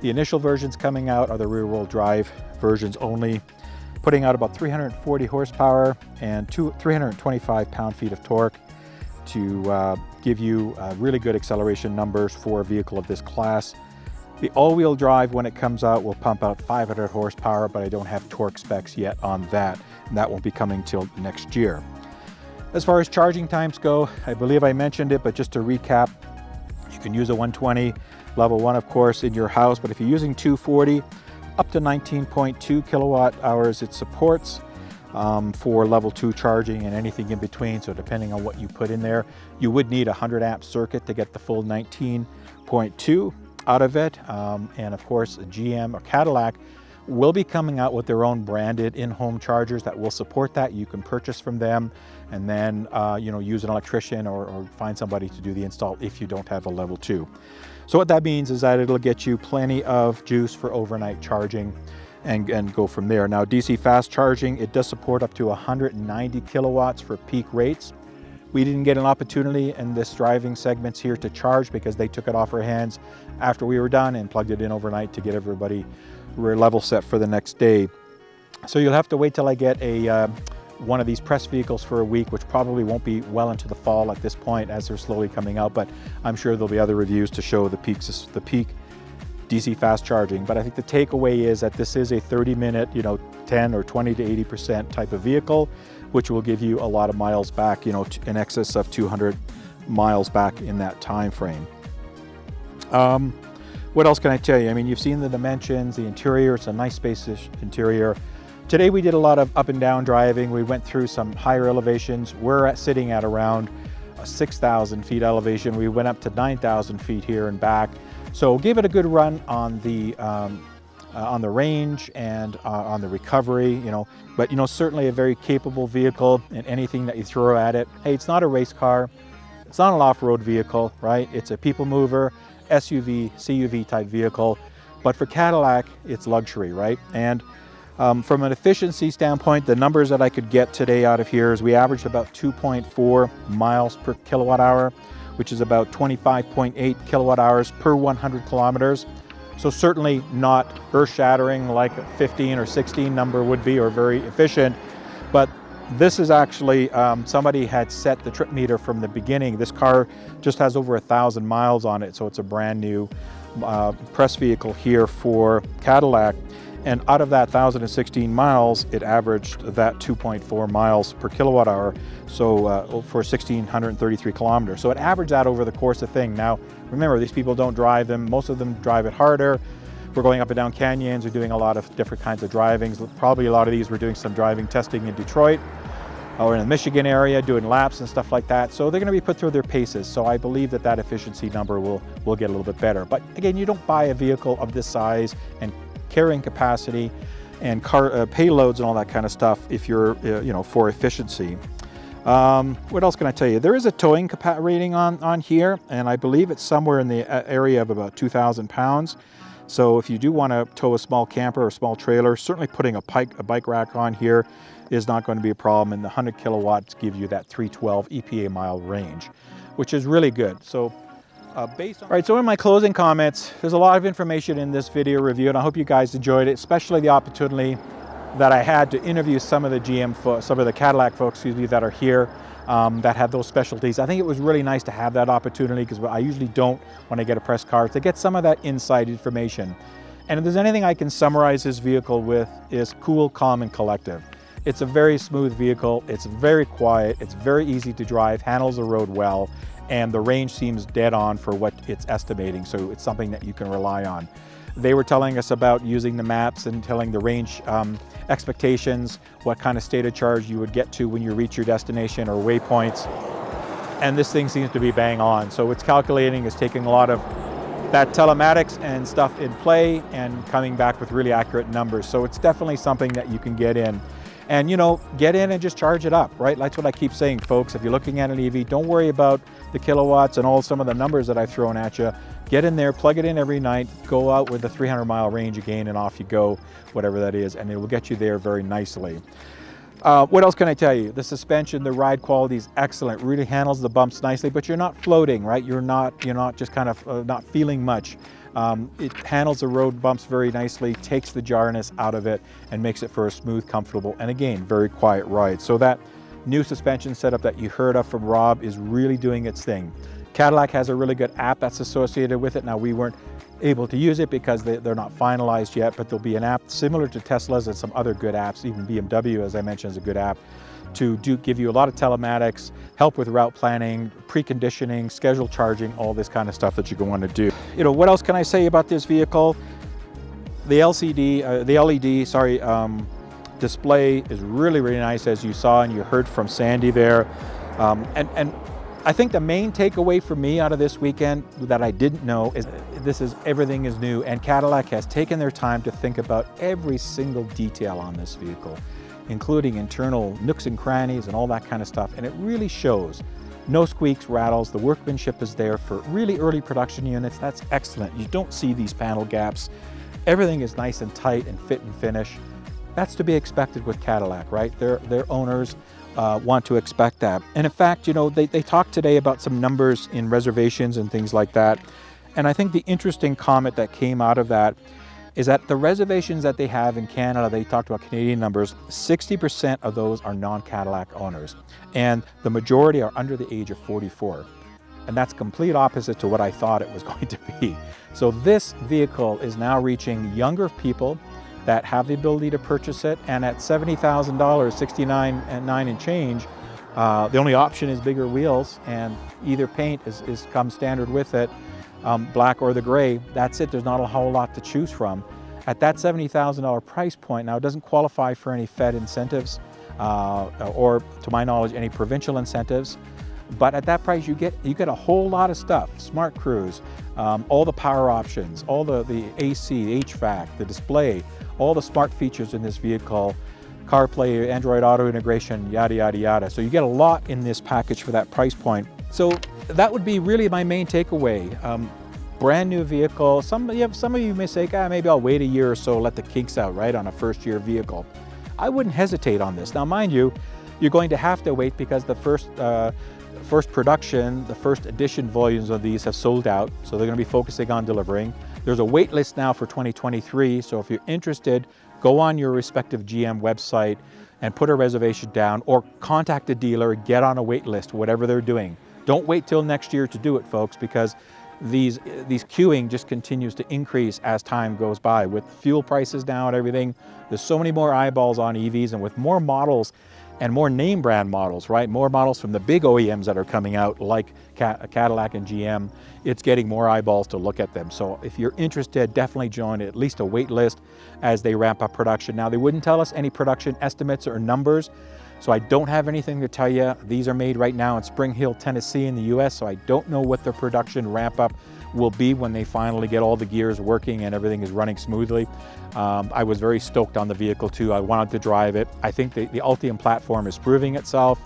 The initial versions coming out are the rear-wheel drive versions only, putting out about 340 horsepower and 325 pound-feet of torque to give you really good acceleration numbers for a vehicle of this class. The all-wheel drive, when it comes out, will pump out 500 horsepower, but I don't have torque specs yet on that, and that won't be coming till next year. As far as charging times go, I believe I mentioned it, but just to recap, you can use a 120 level 1, of course, in your house, but if you're using 240, up to 19.2 kilowatt hours it supports for level 2 charging and anything in between. So depending on what you put in there, you would need a 100 amp circuit to get the full 19.2 out of it. And of course, GM or Cadillac will be coming out with their own branded in-home chargers that will support that. You can purchase from them and then use an electrician or find somebody to do the install if you don't have a level 2. So what that means is that it'll get you plenty of juice for overnight charging and go from there. Now, DC fast charging, it does support up to 190 kilowatts for peak rates. We didn't get an opportunity in this driving segments here to charge because they took it off our hands after we were done and plugged it in overnight to get everybody level set for the next day. So you'll have to wait till I get a one of these press vehicles for a week, which probably won't be well into the fall at this point as they're slowly coming out, but I'm sure there'll be other reviews to show the peak DC fast charging. But I think the takeaway is that this is a 30-minute, 10 or 20 to 80% type of vehicle, which will give you a lot of miles back, in excess of 200 miles back in that time frame. What else can I tell you? I mean, you've seen the dimensions, the interior. It's a nice spacious interior. Today we did a lot of up and down driving. We went through some higher elevations. We're sitting at around 6,000 feet elevation. We went up to 9,000 feet here and back. So give it a good run on the range and on the recovery, but certainly a very capable vehicle in anything that you throw at it. Hey, it's not a race car. It's not an off-road vehicle, right? It's a people mover, SUV, CUV type vehicle. But for Cadillac, it's luxury, right? And from an efficiency standpoint, the numbers that I could get today out of here is we averaged about 2.4 miles per kilowatt hour, which is about 25.8 kilowatt hours per 100 kilometers. So certainly not earth-shattering like a 15 or 16 number would be, or very efficient. But this is actually, somebody had set the trip meter from the beginning. This car just has over 1,000 miles on it, so it's a brand new press vehicle here for Cadillac. And out of that 1,016 miles, it averaged that 2.4 miles per kilowatt hour, so for 1,633 kilometers. So it averaged that over the course of the thing. Now, remember, these people don't drive them. Most of them drive it harder. We're going up and down canyons. We're doing a lot of different kinds of drivings. Probably a lot of these we're doing some driving testing in Detroit or in the Michigan area, doing laps and stuff like that. So they're going to be put through their paces. So I believe that efficiency number will get a little bit better. But again, you don't buy a vehicle of this size and carrying capacity and car payloads and all that kind of stuff if you're for efficiency. What else can I tell you? There is a towing rating on here, and I believe it's somewhere in the area of about 2,000 pounds. So if you do want to tow a small camper or a small trailer, certainly putting a bike rack on here is not going to be a problem, and the 100 kilowatts give you that 312 EPA mile range, which is really good. So all right, so in my closing comments, there's a lot of information in this video review, and I hope you guys enjoyed it, especially the opportunity that I had to interview some of the Cadillac folks, that are here, that have those specialties. I think it was really nice to have that opportunity because I usually don't when I get a press car, to get some of that inside information. And if there's anything I can summarize this vehicle with, is cool, calm, and collective. It's a very smooth vehicle. It's very quiet. It's very easy to drive, handles the road well, and the range seems dead on for what it's estimating, so it's something that you can rely on. They were telling us about using the maps and telling the range expectations, what kind of state of charge you would get to when you reach your destination or waypoints, and this thing seems to be bang on. So it's calculating, it's taking a lot of that telematics and stuff in play and coming back with really accurate numbers. So it's definitely something that you can get in. And get in and just charge it up, right? That's what I keep saying, folks. If you're looking at an EV, don't worry about the kilowatts and some of the numbers that I've thrown at you. Get in there, plug it in every night, go out with a 300-mile range again, and off you go, whatever that is, and it will get you there very nicely. What else can I tell you? The suspension, the ride quality is excellent. Really handles the bumps nicely, but you're not floating, right? You're not just kind of not feeling much. It handles the road bumps very nicely, takes the jarness out of it, and makes it for a smooth, comfortable, and again, very quiet ride. So that new suspension setup that you heard of from Rob is really doing its thing. Cadillac has a really good app that's associated with it. Now, we weren't able to use it because they're not finalized yet, but there'll be an app similar to Tesla's and some other good apps. Even BMW, as I mentioned, is a good app to give you a lot of telematics, help with route planning, preconditioning, schedule charging, all this kind of stuff that you're going to do. What else can I say about this vehicle? The LED display is really, really nice, as you saw and you heard from Sandy there. And I think the main takeaway for me out of this weekend that I didn't know is everything is new, and Cadillac has taken their time to think about every single detail on this vehicle, including internal nooks and crannies and all that kind of stuff. And it really shows. No squeaks, rattles. The workmanship is there for really early production units. That's excellent. You don't see these panel gaps. Everything is nice and tight and fit and finish. That's to be expected with Cadillac, right? Their owners want to expect that. And in fact, they talked today about some numbers in reservations and things like that. And I think the interesting comment that came out of that is that the reservations that they have in Canada, they talked about Canadian numbers, 60% of those are non-Cadillac owners. And the majority are under the age of 44. And that's complete opposite to what I thought it was going to be. So this vehicle is now reaching younger people that have the ability to purchase it, and at $70,000, $69,900 and change, the only option is bigger wheels, and either paint comes standard with it, black or the gray. That's it. There's not a whole lot to choose from. At that $70,000 price point, now it doesn't qualify for any Fed incentives or, to my knowledge, any provincial incentives. But at that price, you get a whole lot of stuff: smart cruise, all the power options, all the AC, the HVAC, the display, all the smart features in this vehicle, CarPlay, Android Auto integration, yada, yada, yada. So you get a lot in this package for that price point. So that would be really my main takeaway. Brand new vehicle. Some of you may say, maybe I'll wait a year or so, let the kinks out, right, on a first year vehicle. I wouldn't hesitate on this. Now, mind you, you're going to have to wait because the first production, the first edition volumes of these have sold out, so they're going to be focusing on delivering. There's a wait list now for 2023, so if you're interested, go on your respective GM website and put a reservation down, or contact a dealer, get on a wait list, whatever they're doing. Don't wait till next year to do it, folks, because these queuing just continues to increase as time goes by. With fuel prices now and everything, there's so many more eyeballs on EVs, and with more models and more name brand models, right? More models from the big OEMs that are coming out, like Cadillac and GM, it's getting more eyeballs to look at them. So if you're interested, definitely join at least a wait list as they ramp up production. Now, they wouldn't tell us any production estimates or numbers, so I don't have anything to tell you. These are made right now in Spring Hill, Tennessee in the US, so I don't know what their production ramp up will be when they finally get all the gears working and everything is running smoothly. I was very stoked on the vehicle too. I wanted to drive it. I think the Ultium platform is proving itself.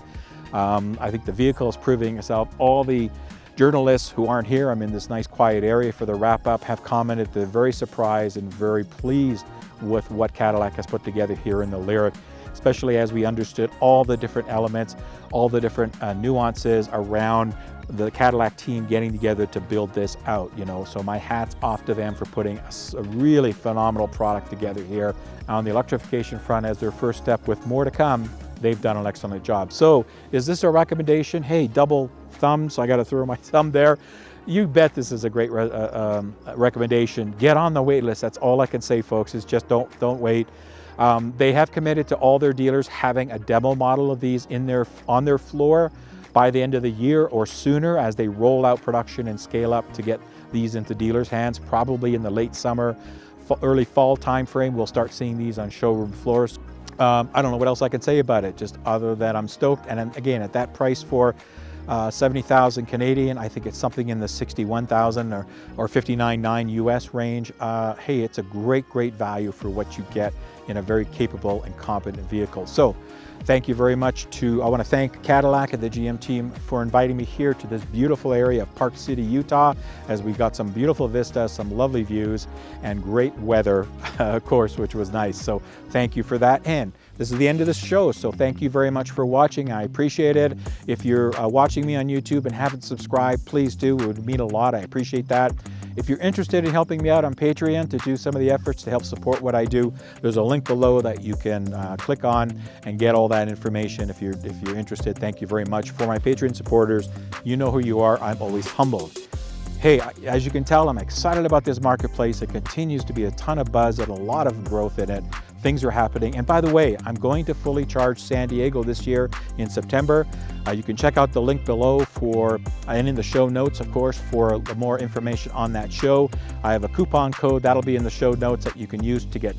I think the vehicle is proving itself. All the journalists who aren't here, I'm in this nice quiet area for the wrap up, have commented they're very surprised and very pleased with what Cadillac has put together here in the LYRIQ, especially as we understood all the different elements, all the different nuances around the Cadillac team getting together to build this out, So my hat's off to them for putting a really phenomenal product together here on the electrification front as their first step, with more to come. They've done an excellent job. So is this a recommendation? Hey, double thumbs. I got to throw my thumb there. You bet this is a great recommendation. Get on the wait list. That's all I can say, folks, is just don't wait. They have committed to all their dealers having a demo model of these on their floor by the end of the year or sooner, as they roll out production and scale up to get these into dealers' hands, probably in the late summer, early fall timeframe. We'll start seeing these on showroom floors. I don't know what else I can say about it, just other than I'm stoked. And again, at that price for 70,000 Canadian, I think it's something in the 61,000 or 59.9 US range. Hey, it's a great value for what you get in a very capable and competent vehicle. So thank you very much I want to thank Cadillac and the GM team for inviting me here to this beautiful area of Park City, Utah, as we got some beautiful vistas, some lovely views, and great weather, of course, which was nice. So thank you for that. And this is the end of the show, so thank you very much for watching. I appreciate it. If you're watching me on YouTube and haven't subscribed, please do. It would mean a lot. I appreciate that. If you're interested in helping me out on Patreon to do some of the efforts to help support what I do, there's a link below that you can click on and get all that information if you're interested. Thank you very much. For my Patreon supporters, you know who you are. I'm always humbled. Hey, as you can tell, I'm excited about this marketplace. It continues to be a ton of buzz and a lot of growth in it. Things are happening. And by the way, I'm going to fully charge San Diego this year in September. You can check out the link below and in the show notes, of course, for more information on that show. I have a coupon code that'll be in the show notes that you can use to get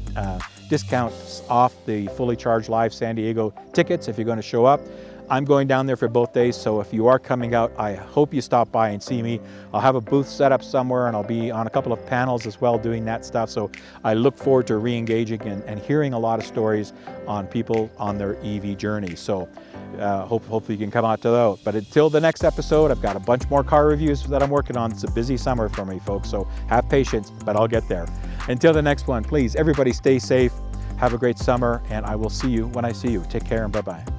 discounts off the fully charged live San Diego tickets if you're going to show up. I'm going down there for both days, so if you are coming out, I hope you stop by and see me. I'll have a booth set up somewhere, and I'll be on a couple of panels as well doing that stuff. So I look forward to re-engaging and hearing a lot of stories on people on their EV journey. So hopefully you can come out to those. But until the next episode, I've got a bunch more car reviews that I'm working on. It's a busy summer for me, folks, so have patience, but I'll get there. Until the next one, please, everybody stay safe, have a great summer, and I will see you when I see you. Take care and bye-bye.